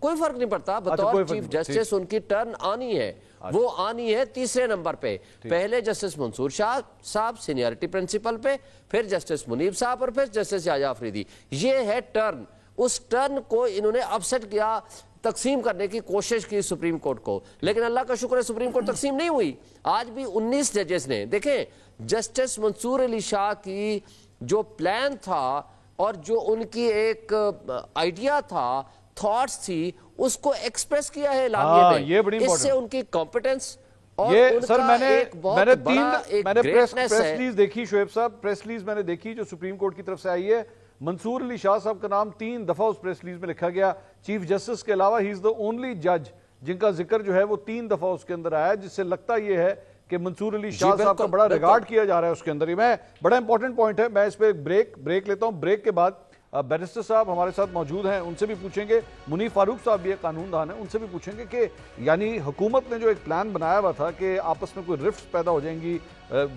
کوئی فرق نہیں پڑتا, بطور چیف جسٹس ان کی ٹرن آنی ہے. وہ آنی ہے تیسرے نمبر پہ, پہلے جسٹس منصور شاہ صاحب سینیورٹی پرنسپل پہ, پھر جسٹس منیب صاحب اور پھر جسٹس یحییٰ افریدی. یہ ہے ٹرن. اس ٹرن کو انہوں نے اپسیٹ کیا, تقسیم کرنے کی کوشش کی سپریم کورٹ کو, لیکن اللہ کا شکر ہے سپریم کورٹ تقسیم نہیں ہوئی. آج بھی 19 ججز نے, دیکھیں جسٹس منصور علی شاہ کی جو پلان تھا اور جو ان کی ایک آئیڈیا تھا, تھاٹس تھی, اس کو ایکسپریس کیا ہے اعلامیے میں. اس سے ان کی کمپیٹنس اور ان کا ایک بہت بڑا ایک گریٹنس ہے. ریلیز دیکھی شعیب صاحب, پریس ریلیز میں نے دیکھی جو سپریم کورٹ کی طرف سے آئی ہے, منصور علی شاہ صاحب کا نام 3 دفعہ اس پریس ریلیز میں لکھا گیا. چیف جسٹس کے علاوہ ہی از دا اونلی جج جن کا ذکر جو ہے وہ 3 دفعہ اس کے اندر آیا, جس سے لگتا یہ ہے کہ منصور علی شاہ صاحب کا بڑا ریگارڈ کیا جا رہا ہے اس کے اندر. میں بڑا امپورٹنٹ پوائنٹ ہے, میں اس پہ بریک لیتا ہوں. بریک کے بعد بیرسٹر صاحب ہمارے ساتھ موجود ہیں, ان سے بھی پوچھیں گے. منیف فاروق صاحب بھی ایک قانون دان ہیں, ان سے بھی پوچھیں گے کہ یعنی حکومت نے جو ایک پلان بنایا ہوا تھا کہ آپس میں کوئی رفٹس پیدا ہو جائیں گی,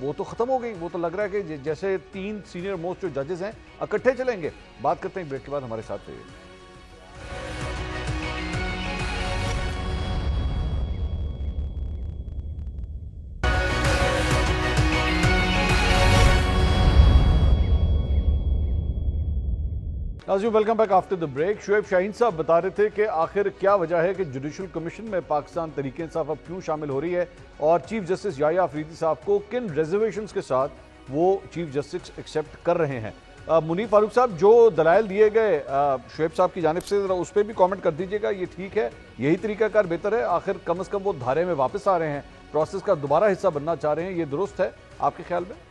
وہ تو ختم ہو گئی. وہ تو لگ رہا ہے کہ جیسے 3 سینئر موسٹ جو ججز ہیں اکٹھے چلیں گے. بات کرتے ہیں بریک کے بعد, ہمارے ساتھ رہیے. ناظرین welcome back after the break. Shoaib Shaheen صاحب بتا رہے تھے کہ آخر کیا وجہ ہے کہ جوڈیشل کمیشن میں پاکستان تحریک انصاف اب کیوں شامل ہو رہی ہے, اور چیف جسٹس یحییٰ افریدی صاحب کو کن ریزرویشنز کے ساتھ وہ چیف جسٹس ایکسیپٹ کر رہے ہیں. منیف فاروق صاحب, جو دلائل دیے گئے شعیب صاحب کی جانب سے, ذرا اس پہ بھی کامنٹ کر دیجیے گا. یہ ٹھیک ہے, یہی طریقہ کار بہتر ہے؟ آخر کم از کم وہ دھارے میں واپس آ رہے ہیں, پروسیس کا دوبارہ حصہ بننا چاہ رہے ہیں, یہ درست ہے آپ کے خیال میں؟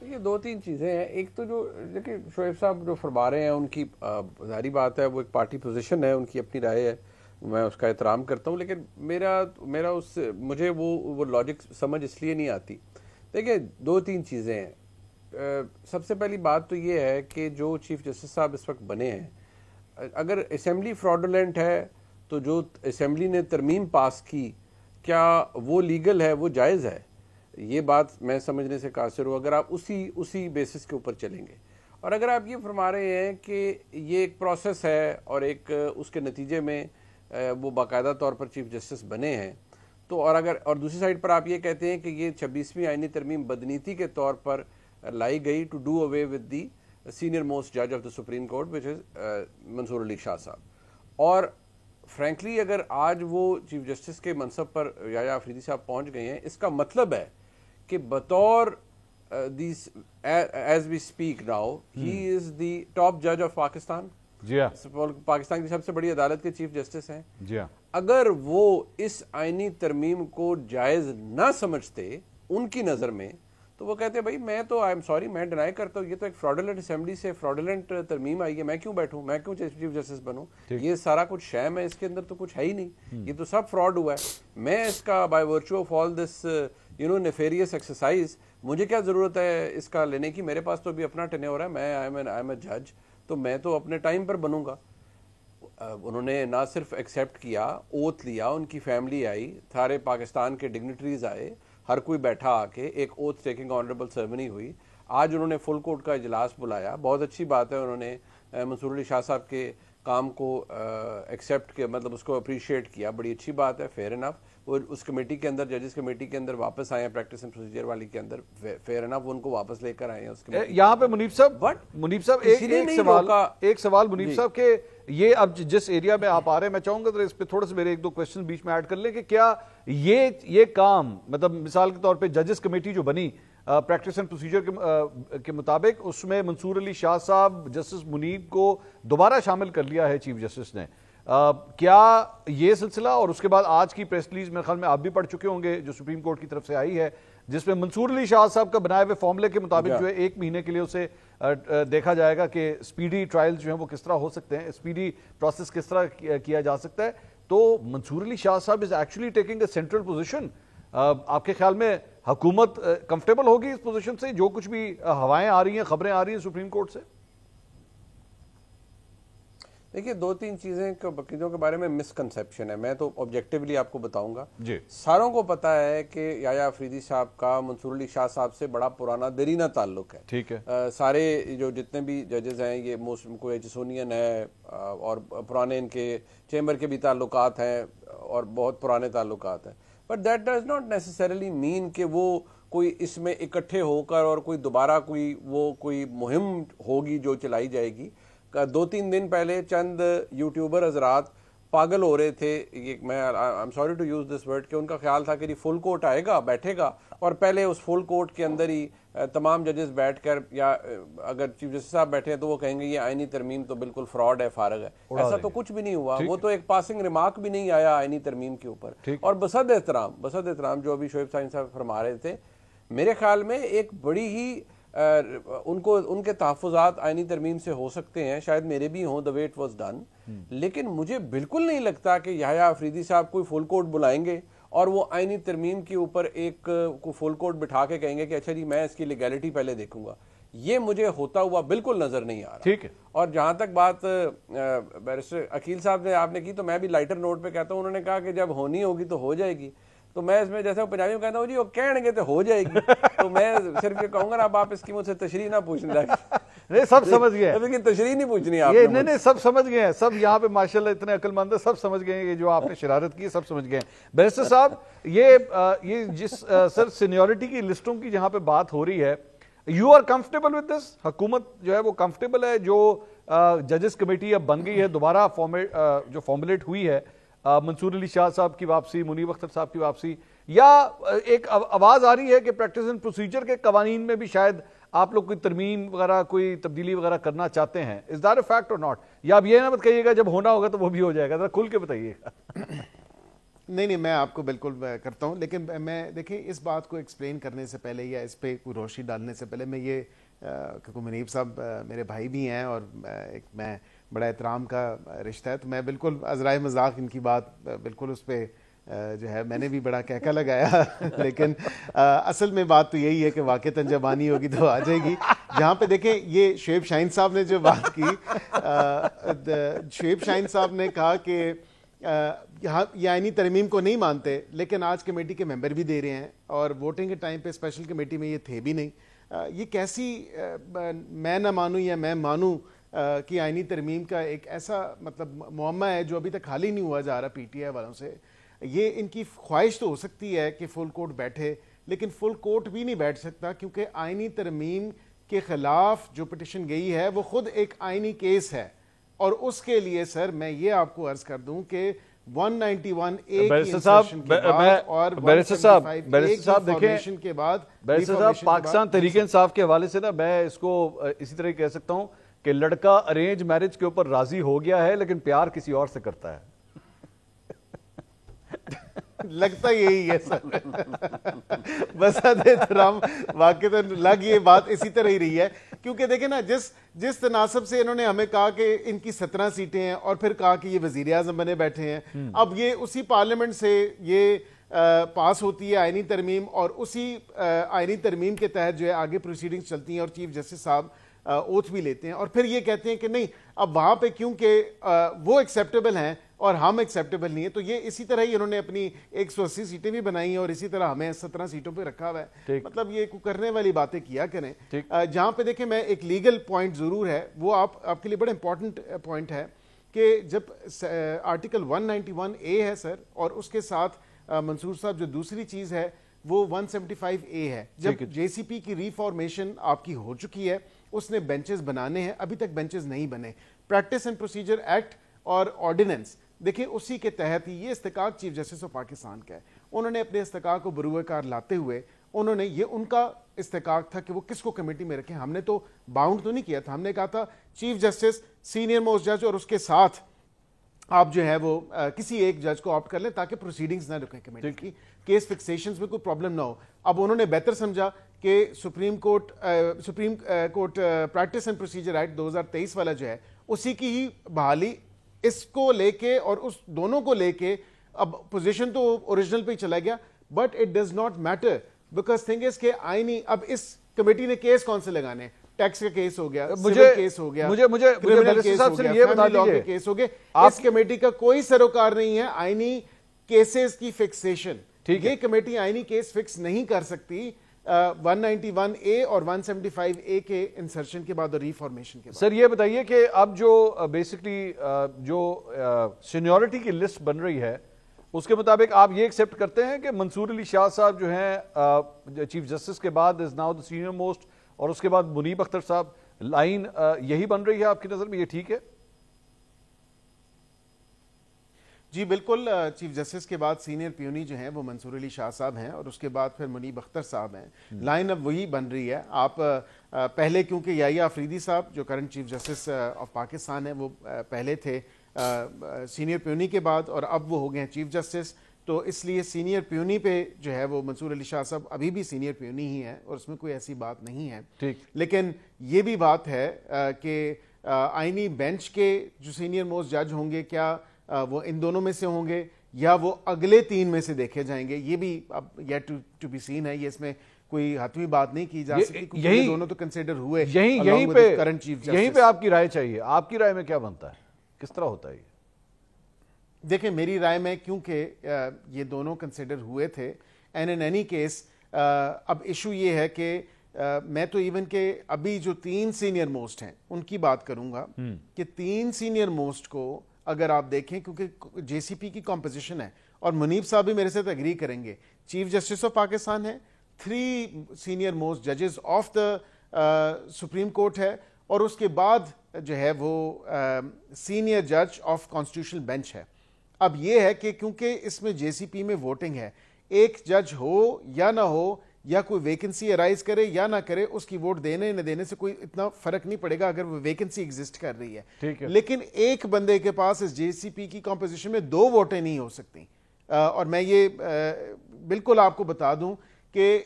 یہ 2-3 چیزیں ہیں. ایک تو جو دیکھیں شعیب صاحب جو فرما رہے ہیں ان کی ظاہری بات ہے, وہ ایک پارٹی پوزیشن ہے, ان کی اپنی رائے ہے, میں اس کا احترام کرتا ہوں. لیکن میرا مجھے وہ لاجک سمجھ اس لیے نہیں آتی. دیکھیں 2-3 چیزیں ہیں. سب سے پہلی بات تو یہ ہے کہ جو چیف جسٹس صاحب اس وقت بنے ہیں, اگر اسمبلی فراڈولنٹ ہے تو جو اسمبلی نے ترمیم پاس کی کیا وہ لیگل ہے, وہ جائز ہے؟ یہ بات میں سمجھنے سے قاصر ہوں اگر آپ اسی بیسس کے اوپر چلیں گے. اور اگر آپ یہ فرما رہے ہیں کہ یہ ایک پروسیس ہے اور ایک اس کے نتیجے میں وہ باقاعدہ طور پر چیف جسٹس بنے ہیں, تو اور دوسری سائڈ پر آپ یہ کہتے ہیں کہ یہ 26ویں آئینی ترمیم بدنیتی کے طور پر لائی گئی to do away with the senior most جج of the supreme court which is Mansoor Ali Shah صاحب. اور فرینکلی اگر آج وہ چیف جسٹس کے منصب پر یحییٰ افریدی صاحب پہنچ گئے ہیں, اس کا مطلب ہے کہ بطور these as we speak now, he is the top judge of Pakistan. जी हाँ, पाकिस्तान की सबसे बड़ी अदालत के चीफ जस्टिस हैं. जी हाँ, अगर वो इस आईनी तरमीम को जायज ना समझते उनकी नजर में, तो वो कहते हैं भाई मैं तो आई एम सॉरी, मैं डिनाई करता हूँ, ये तो एक फ्रॉडुलेंट असेंबली से फ्रॉडुलेंट तरमीम आई है, मैं क्यों बैठूं, मैं क्यों चीफ जस्टिस बनूं, ये सारा कुछ शैम है, इसके अंदर तो कुछ है ही नहीं, ये तो सब फ्रॉड हुआ है. मैं इसका by virtue of all this nefarious exercise, मुझे क्या जरूरत है इसका लेने की, मेरे पास तो अभी अपना टेन्योर है, मैं आई एम ए जज, तो मैं तो अपने टाइम पर बनूंगा. उन्होंने ना सिर्फ एक्सेप्ट किया, ओथ लिया, उनकी फैमिली आई, सारे पाकिस्तान के डिग्निटरीज आए, हर कोई बैठा आके एक ओथ टेकिंग ऑनरेबल सेरेमनी हुई. आज उन्होंने फुल कोर्ट का इजलास बुलाया, बहुत अच्छी बात है. उन्होंने मंसूर अली शाह साहब के काम को एक्सेप्ट किया, मतलब उसको अप्रिशिएट किया, बड़ी अच्छी बात है, फेयर इनफ. वो उस कमेटी के अंदर, जजेस कमेटी के अंदर वापस आए हैं, प्रैक्टिस एंड प्रोसीजर वाली के अंदर, फेयर इनफ, उनको वापस लेकर आए हैं उस कमेटी. यहाँ पे मुनीफ साहब एक सवाल मुनीफ साहब के, ये अब जिस एरिया में आप आ रहे हैं, मैं चाहूंगा तो इस पे थोड़ा सा मेरे एक दो क्वेश्चन बीच में ऐड कर लें कि क्या ये काम, मतलब मिसाल के तौर पे जजेस कमेटी जो बनी प्रैक्टिस एंड प्रोसीजर के मुताबिक, उसमें मंसूर अली शाह साहब, जस्टिस मुनीब को दोबारा शामिल कर लिया है चीफ जस्टिस ने. क्या ये सिलसिला, और उसके बाद आज की प्रेस रिलीज मेरे ख्याल में आप भी पढ़ चुके होंगे जो सुप्रीम कोर्ट की तरफ से आई है, जिसमें मंसूर अली शाह साहब का बनाए हुए फॉर्मूले के मुताबिक जो है 1 महीने के लिए उसे देखा जाएगा कि स्पीडी ट्रायल्स जो हैं वो किस तरह हो सकते हैं, स्पीडी प्रोसेस किस तरह किया जा सकता है. तो मंसूर अली शाह साहब is actually taking a central position. आपके ख्याल में हुकूमत कंफर्टेबल होगी इस पोजीशन से, जो कुछ भी हवाएं आ रही हैं, खबरें आ रही हैं सुप्रीम कोर्ट से? देखिए, 2-3 चीजें वकीलों के बारे में मिसकंसेप्शन है, मैं तो ऑब्जेक्टिवली आपको बताऊंगा. जी, सारों को पता है कि याया अफरीदी साहब का मंसूर अली शाह साहब से बड़ा पुराना देरीना ताल्लुक है. ठीक है. सारे जो जितने भी जजेस हैं, ये मोस्ट कोई एजिसोनियन है, और पुराने इनके चेंबर के भी ताल्लुकात हैं, और बहुत पुराने ताल्लुकात हैं. But that does not necessarily mean कि वो कोई इसमें इकट्ठे होकर और कोई दोबारा कोई मुहिम होगी जो चलाई जाएगी. 2-3 दिन पहले चंद यूट्यूबर हजरात पागल हो रहे थे, ये मैं I am sorry to use this word, कि उनका ख्याल था कि फुल कोर्ट आएगा, बैठेगा, और पहले उस फुल कोर्ट के अंदर ही तमाम जजेस बैठकर, या अगर चीफ जस्टिस साहब बैठे हैं तो वो कहेंगे ये आईनी तरमीम तो बिल्कुल फ्रॉड है, फारग है. ऐसा तो कुछ भी नहीं हुआ. वो तो एक पासिंग रिमार्क भी नहीं आया आईनी तरमीम के ऊपर. और बसद एहतराम जो अभी शोएब साहब फरमा रहे थे, मेरे ख्याल में एक बड़ी ही उनके तहफ़्फ़ुज़ात आईनी तरमीम से हो सकते हैं, शायद मेरे भी हों, the way it was done, लेकिन मुझे बिल्कुल नहीं लगता कि याया अफरीदी साहब कोई फुल कोर्ट बुलाएंगे और वो आईनी तरमीम के ऊपर एक फुल कोर्ट बिठा के कहेंगे कि अच्छा जी मैं इसकी लीगैलिटी पहले देखूंगा. ये मुझे होता हुआ बिल्कुल नजर नहीं आ रहा. ठीक है. और जहां तक बात बैरिस्टर अकील साहब ने आपने की, तो मैं भी लाइटर नोट पे कहता हूँ, उन्होंने कहा कि जब होनी होगी तो हो जाएगी. तो मैं इसमें जैसे पंजाबी में कहता हूँ जी वो कहणगे तो हो जाएगी. तो मैं सिर्फ ये कहूंगा ना, अब आप इसकी मुझसे तशरीह ना पूछने लगे. नहीं, सब समझ गए, लेकिन तशरीह नहीं पूछनी आप. ये नहीं, सब समझ गए हैं, सब यहाँ पे माशाल्लाह इतने अक्लमंद है, सब समझ गए हैं, जो आपने शरारत की सब समझ गए हैं. बैरिस्टर साहब, ये जिस सर सीनियरिटी की लिस्टों की जहाँ पे बात हो रही है, you are comfortable with this? हुकूमत जो है वो कंफर्टेबल है जो जजेस कमेटी अब बन गई है, दोबारा जो फॉर्मुलेट हुई है, मंसूर अली शाह साहब की वापसी, मुनीब अख्तर साहब की वापसी, या एक आवाज आ रही है कि प्रैक्टिस एंड प्रोसीजर के कवानीन में भी शायद आप लोग कोई तरमीम वगैरह, कोई तब्दीली वगैरह करना चाहते हैं? इज दैट अ फैक्ट और नॉट? या आप ये ना मत कहिएगा जब होना होगा तो वो भी हो जाएगा, जरा खुल के बताइएगा. नहीं, मैं आपको बिल्कुल करता हूं, लेकिन मैं देखिए इस बात को एक्सप्लेन करने से पहले या इस पे कोई रोशनी डालने से पहले मैं ये, क्योंकि मुनीब साहब मेरे भाई भी हैं और मैं बड़ा एहतराम का रिश्ता है, तो मैं बिल्कुल अज़राए मजाक इनकी बात बिल्कुल उस पर जो है मैंने भी बड़ा कहका लगाया. लेकिन असल में बात तो यही है कि वाक़तन जब आनी होगी तो आ जाएगी. जहाँ पे देखें, ये शुएब शाहीन साहब ने जो बात की, शुएब शाहीन साहब ने कहा कि यहाँ ये आईनी तरमीम को नहीं मानते, लेकिन आज कमेटी के मेंबर भी दे रहे हैं और वोटिंग के टाइम पे स्पेशल कमेटी में ये थे भी नहीं. ये कैसी मैं ना मानूं या मैं मानूं कि आईनी तरमीम का एक ऐसा मतलब मुअम्मा है जो अभी तक हाल ही नहीं हुआ जा रहा पीटीआई वालों से. ये इनकी ख्वाहिश तो हो सकती है कि फुल कोर्ट बैठे, लेकिन फुल कोर्ट भी नहीं बैठ सकता, क्योंकि आईनी तरमीम के खिलाफ जो पिटिशन गई है वो खुद एक आईनी केस है. और उसके लिए सर मैं ये आपको अर्ज कर दूं कि 191A बैरिस्टर साहब देखें, के बाद बैरिस्टर साहब पाकिस्तान तहरीक इंसाफ के हवाले से ना मैं इसको इसी तरह कह सकता हूं कि लड़का अरेंज मैरिज के ऊपर राजी हो गया है लेकिन प्यार किसी और से करता है। लगता यही है सर। बस एहतराम वाकई तो लग ये बात इसी तरह ही रही है, क्योंकि देखें ना जिस तनासब से इन्होंने हमें कहा कि इनकी 17 सीटें हैं और फिर कहा कि ये वजीर आज़म बने बैठे हैं, अब ये उसी पार्लियामेंट से ये पास होती है आईनी तरमीम और उसी आईनी तरमीम के तहत जो है आगे प्रोसीडिंग्स चलती हैं और चीफ जस्टिस साहब ओथ भी लेते हैं और फिर ये कहते हैं कि नहीं अब वहां पे क्योंकि वो एक्सेप्टेबल हैं और हम एक्सेप्टेबल नहीं है, तो ये इसी तरह ही इन्होंने अपनी 180 सीटें भी बनाई हैं और इसी तरह हमें 17 सीटों पे रखा हुआ है। मतलब ये करने वाली बातें किया करें। जहां पे देखें मैं एक लीगल पॉइंट जरूर है, वो आपके लिए बड़ा इंपॉर्टेंट पॉइंट है कि जब आर्टिकल 191A है सर और उसके साथ मंसूर साहब जो दूसरी चीज है वो 175A है। जब जेसीपी की रिफॉर्मेशन आपकी हो चुकी है, उसने बेंचेस बनाने हैं, अभी तक बेंचेस नहीं बने। प्रैक्टिस एंड प्रोसीजर एक्ट और ऑर्डिनेंस देखिए उसी के तहत ही ये इस्तेकाक चीफ जस्टिस ऑफ पाकिस्तान का है। उन्होंने अपने इस्तेकाक को बरूएकार लाते हुए उन्होंने ये उनका इस्तेकाक था कि वो किसको कमेटी में रखें। हमने तो बाउंड तो नहीं किया था, हमने कहा था चीफ जस्टिस, सीनियर मोस्ट जज और उसके साथ आप जो है वो किसी एक जज को ऑप्ट कर लें ताकि प्रोसीडिंग्स ना रुकें कमेटी की, केस फिक्सेशंस में कोई प्रॉब्लम ना हो। अब उन्होंने बेहतर समझा कि supreme court practice and procedure act 2023 वाला जो है उसी की ही बहाली इसको लेके और उस दोनों को लेके अब पोजीशन तो ओरिजिनल पे ही चला गया, but it does not matter because thing is के आईनी अब इस कमेटी ने केस कौन से लगाने, टैक्स का केस हो गया, सिविल केस हो गया, क्रिमिनल केस हो गया, फैमिली लॉ के केस हो गए। इस कमेटी का कोई सरोकार नहीं है आईनी केसेस की फिक्सेशन। ये कमेटी आईनी केस फिक्स नहीं कर सकती 191A और 175A के इंसर्शन के बाद और रिफॉर्मेशन के बाद। सर ये बताइए कि अब जो बेसिकली जो सीनियरिटी की लिस्ट बन रही है उसके मुताबिक आप ये एक्सेप्ट करते हैं कि मंसूर अली शाह साहब जो हैं चीफ जस्टिस के बाद is now the senior most और उसके बाद मुनीब अख्तर साहब, लाइन यही बन रही है आपकी नजर में, ये ठीक है? जी बिल्कुल, चीफ जस्टिस के बाद सीनियर पियोनी जो हैं वो मंसूर अली शाह साहब हैं और उसके बाद फिर मुनीब अख्तर साहब हैं। लाइन अब वही बन रही है। आप पहले क्योंकि याहिया अफरीदी साहब जो current chief justice of Pakistan है वो पहले थे सीनियर पियोनी के बाद और अब वो हो गए हैं चीफ जस्टिस, तो इसलिए सीनियर पियोनी पे जो है वो मंसूर अली शाह साहब अभी भी सीनियर पियोनी ही है और उसमें कोई ऐसी बात नहीं है। ठीक, लेकिन ये भी बात है कि आईनी बेंच के जो सीनियर मोस्ट जज होंगे क्या वो इन दोनों में से होंगे या वो अगले 3 में से देखे जाएंगे, ये भी अब येट टू बी सीन है। ये इसमें कोई हतमी बात नहीं की जा सकती क्योंकि ये दोनों तो कंसिडर हुए। यहीं पे करंट चीफ जस्टिस, यहीं पे आपकी राय चाहिए। आपकी राय में क्या बनता है, किस तरह होता है ये? देखें मेरी राय में क्योंकि ये दोनों कंसिडर हुए थे एंड इन एनी केस अब इशू ये है कि मैं तो इवन के अभी जो 3 सीनियर मोस्ट हैं उनकी बात करूंगा कि 3 सीनियर मोस्ट को अगर आप देखें क्योंकि जेसीपी की कॉम्पोजिशन है और मुनीब साहब भी मेरे साथ एग्री करेंगे, चीफ जस्टिस ऑफ पाकिस्तान है, 3 सीनियर मोस्ट जजेस ऑफ द सुप्रीम कोर्ट है और उसके बाद जो है वो सीनियर जज ऑफ कॉन्स्टिट्यूशनल बेंच है। अब ये है कि क्योंकि इसमें जेसीपी में वोटिंग है, एक जज हो या ना हो या कोई वैकेंसी अराइज करे या ना करे, उसकी वोट देने न देने से कोई इतना फर्क नहीं पड़ेगा अगर वो वैकेंसी एग्जिस्ट कर रही है। ठीक है। लेकिन एक बंदे के पास इस जेसीपी की कॉम्पोजिशन में 2 वोटें नहीं हो सकती। और मैं ये बिल्कुल आपको बता दूं कि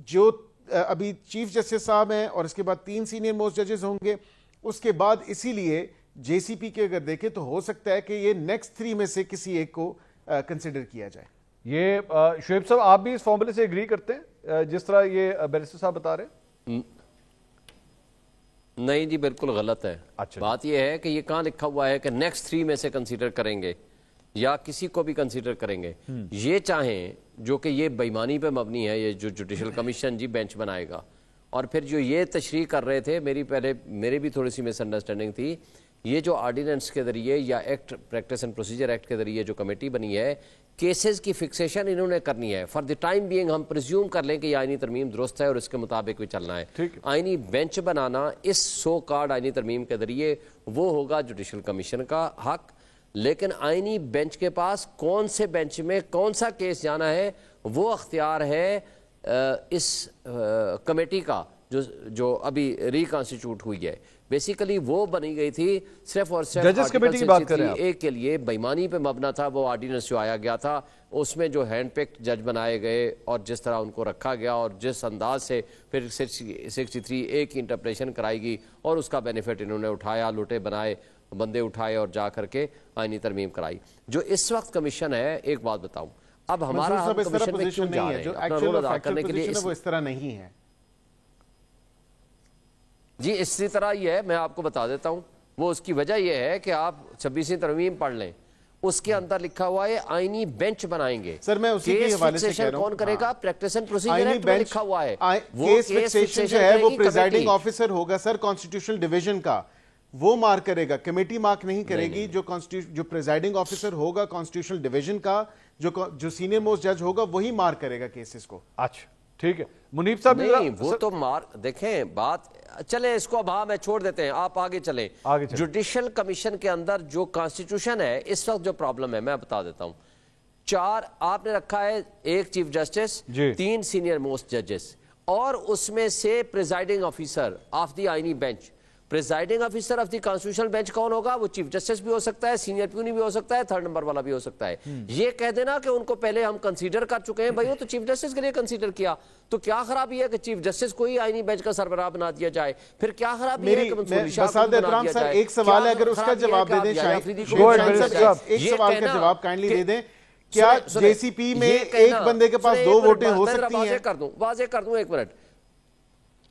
जो अभी चीफ जस्टिस साहब हैं और इसके बाद 3 सीनियर मोस्ट जजेस होंगे, उसके बाद इसीलिए जेसीपी के अगर देखें तो हो सकता है कि ये नेक्स्ट 3 में से किसी एक को कंसिडर किया जाए। ये शुएब साहब आप भी इस फॉर्मूले से एग्री करते हैं जिस तरह ये बैरिस्टर साहब बता रहे हैं? नहीं जी, बिल्कुल गलत है। अच्छा, बात यह है कि ये कहाँ लिखा हुआ है कि नेक्स्ट 3 में से कंसीडर करेंगे या किसी को भी कंसीडर करेंगे। ये चाहें जो कि ये बेईमानी पे मबनी है, ये जो जुडिशल कमीशन जी बेंच बनाएगा, और फिर जो ये तशरीह कर रहे थे, मेरी भी थोड़ी सी मिसअंडरस्टैंडिंग थी, ये जो ऑर्डिनेंस के जरिए या act practice and procedure act के जरिए जो कमेटी बनी है, केसेस की फिक्सेशन इन्होंने करनी है। फॉर द टाइम बीइंग हम प्रिज्यूम कर लें कि ये आईनी तरमीम दुरुस्त है और इसके मुताबिक भी चलना है। आईनी बेंच बनाना इस सो कार्ड आईनी तरमीम के जरिए वो होगा जुडिशल कमीशन का हक। لیکن آئینی بینچ کے پاس کون سے بینچ میں کون سا کیس جانا ہے وہ اختیار ہے اس کمیٹی کا جو ابھی ری کانسٹیٹیوٹ ہوئی ہے. بیسیکلی وہ بنی گئی تھی صرف اور صرف ججز کمیٹی کی بات کر رہے ہیں ایک کے لیے بےمانی پہ مبنا تھا. وہ آرڈیننس جو آیا گیا تھا اس میں جو ہینڈ پکڈ جج بنائے گئے اور جس طرح ان کو رکھا گیا اور جس انداز سے پھر 63A کی انٹرپریشن کرائی گئی اور اس کا بینیفٹ انہوں نے اٹھایا, لوٹے بنائے, بندے اٹھائے اور جا کر کے آئینی ترمیم کرائی. جو اس وقت کمیشن ہے, ایک بات بتاؤں, اب ہمارا ہم کمیشن میں کیوں جا رہے ہیں اپنا رول ادا کرنے کے لیے, وہ اس طرح نہیں ہے جی اسی طرح یہ ہے. میں آپ کو بتا دیتا ہوں, وہ اس کی وجہ یہ ہے کہ آپ 26ویں ترمیم پڑھ لیں, اس کے اندر لکھا ہوا ہے آئینی بینچ بنائیں گے. سر میں اسی کے حوالے سے کہہ رہا ہوں, کون کرے گا؟ پریکٹس اینڈ پروسیجر ایکٹ میں لکھا ہوا ہے. کیس فکسیشن جو ہے وہ پریزائڈنگ آفیسر ہوگا سر کانسٹیٹیوشنل ڈویژن کا, وہ مارک کرے گا, کمیٹی مارک نہیں کرے گی. جو پریزائڈنگ آفیسر ہوگا کانسٹیٹیوشنل ڈویژن کا, جو سینئر موسٹ جج ہوگا وہی مارک کرے گا کیسز کو. اچھا ٹھیک ہے منیب صاحب. نہیں وہ تو مارک دیکھیں بات, چلیں اس کو اب ہاں میں چھوڑ دیتے ہیں, آپ آگے چلیں. جوڈیشل کمیشن کے اندر جو کانسٹیٹیوشن ہے اس وقت جو پرابلم ہے میں بتا دیتا ہوں. 4 آپ نے رکھا ہے, 1 چیف جسٹس, 3 سینئر موسٹ ججز, اور اس میں سے پریزائڈنگ آفیسر آف دی آئینی bench. Presiding officer of the constitutional bench کون ہوگا؟ وہ چیف جسٹس بھی ہو سکتا ہے, سینئر پیونی بھی ہو سکتا ہے, 3rd نمبر والا بھی ہو سکتا ہے. یہ کہہ دینا کہ ان کو پہلے ہم کنسیڈر کر چکے ہیں, بھائی وہ تو چیف جسٹس کے لیے کنسیڈر کیا, تو کیا خرابی ہے کہ چیف جسٹس کو ہی آئینی بینچ کا سربراہ بنا دیا جائے؟ پھر کیا خرابی ہے کہ منصور علی شاہ کو بنا دیا جائے؟ ایک سوال ہے, اگر اس کا جواب دے دیں ایک سوال کا جواب کائنڈلی دے دیں, کیا جے سی پی میں ایک بندے کے پاس 2 ووٹیں ہو سکتی ہیں؟ واضح کر دوں,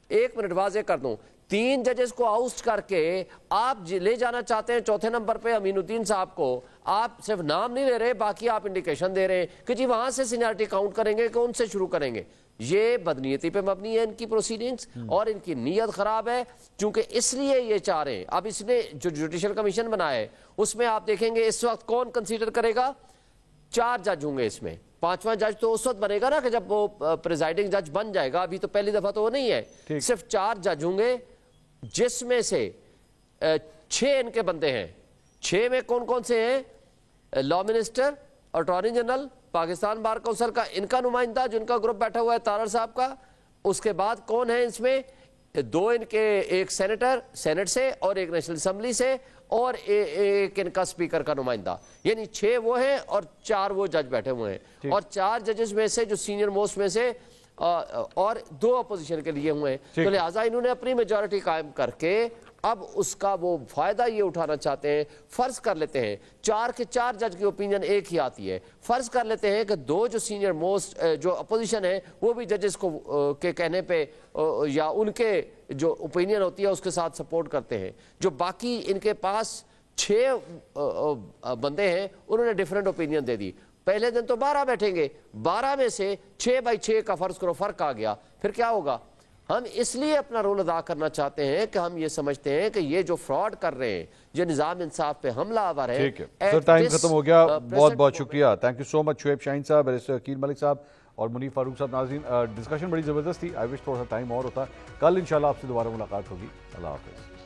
ایک منٹ واضح کر دوں. 3 ججز کو آؤسٹ کر کے آپ لے جانا چاہتے ہیں 4تھے نمبر پہ امین الدین صاحب کو. آپ صرف نام نہیں لے رہے, باقی آپ انڈیکیشن دے رہے ہیں کہ جی وہاں سے سینیارٹی کاؤنٹ کریں گے کہ ان سے شروع کریں گے. یہ بدنیتی پہ مبنی ہے ان کی پروسیڈنگز, اور ان کی نیت خراب ہے, چونکہ اس لیے یہ چاہ رہے ہیں. اب اس نے جو جوڈیشل کمیشن بنایا ہے اس میں آپ دیکھیں گے اس وقت کون کنسیڈر کرے گا؟ 4 جج ہوں گے اس میں. 5واں جج تو اس وقت بنے گا نا کہ جب وہ پریزائڈنگ جج بن جائے گا, ابھی تو پہلی دفعہ تو وہ نہیں ہے. صرف 4 جج ہوں گے جس میں سے 6 ان کے بندے ہیں. 6 میں کون کون سے ہیں؟ Law minister, attorney general, Pakistan bar council کا ان کا نمائندہ جو ان کا گروپ بیٹھا ہوا ہے تارڑ صاحب کا. اس کے بعد کون ہے اس میں؟ 2 ان کے, ایک سینیٹر سینٹ سے اور ایک نیشنل اسمبلی سے, اور ایک ان کا سپیکر کا نمائندہ. یعنی 6 وہ ہیں اور 4 وہ جج بیٹھے ہوئے ہیں. اور 4 ججز میں سے جو سینئر موسٹ میں سے اور 2 اپوزیشن کے لیے ہوئے ہیں. تو لہٰذا انہوں نے اپنی میجورٹی قائم کر کے اب اس کا وہ فائدہ یہ اٹھانا چاہتے ہیں. فرض کر لیتے ہیں 4 کے 4 جج کی اوپینین ایک ہی آتی ہے. فرض کر لیتے ہیں کہ 2 جو سینئر موسٹ جو اپوزیشن ہے وہ بھی ججز کو کے کہنے پہ یا ان کے جو اوپینین ہوتی ہے اس کے ساتھ سپورٹ کرتے ہیں. جو باقی ان کے پاس 6 بندے ہیں انہوں نے ڈیفرنٹ اوپینین دے دی. پہلے دن تو 12 بیٹھیں گے, 12 میں سے 6/6 کا فرض کرو فرق آ گیا, پھر کیا ہوگا؟ ہم اس لیے اپنا رول ادا کرنا چاہتے ہیں کہ ہم یہ سمجھتے ہیں کہ یہ جو فراڈ کر رہے ہیں, جو نظام انصاف پہ حملہ آور ہے. ٹھیک ہے سر, ٹائم ختم ہو گیا. بہت بہت شکریہ, تھینک یو سو مچ شعیب شاہین صاحب, بیرسٹر عقیل ملک صاحب اور منیب فاروق صاحب. ناظرین ڈسکشن بڑی زبردست تھی, آئی وش تھوڑا سا ٹائم اور ہوتا. کل انشاءاللہ آپ سے دوبارہ ملاقات ہوگی. اللہ حافظ.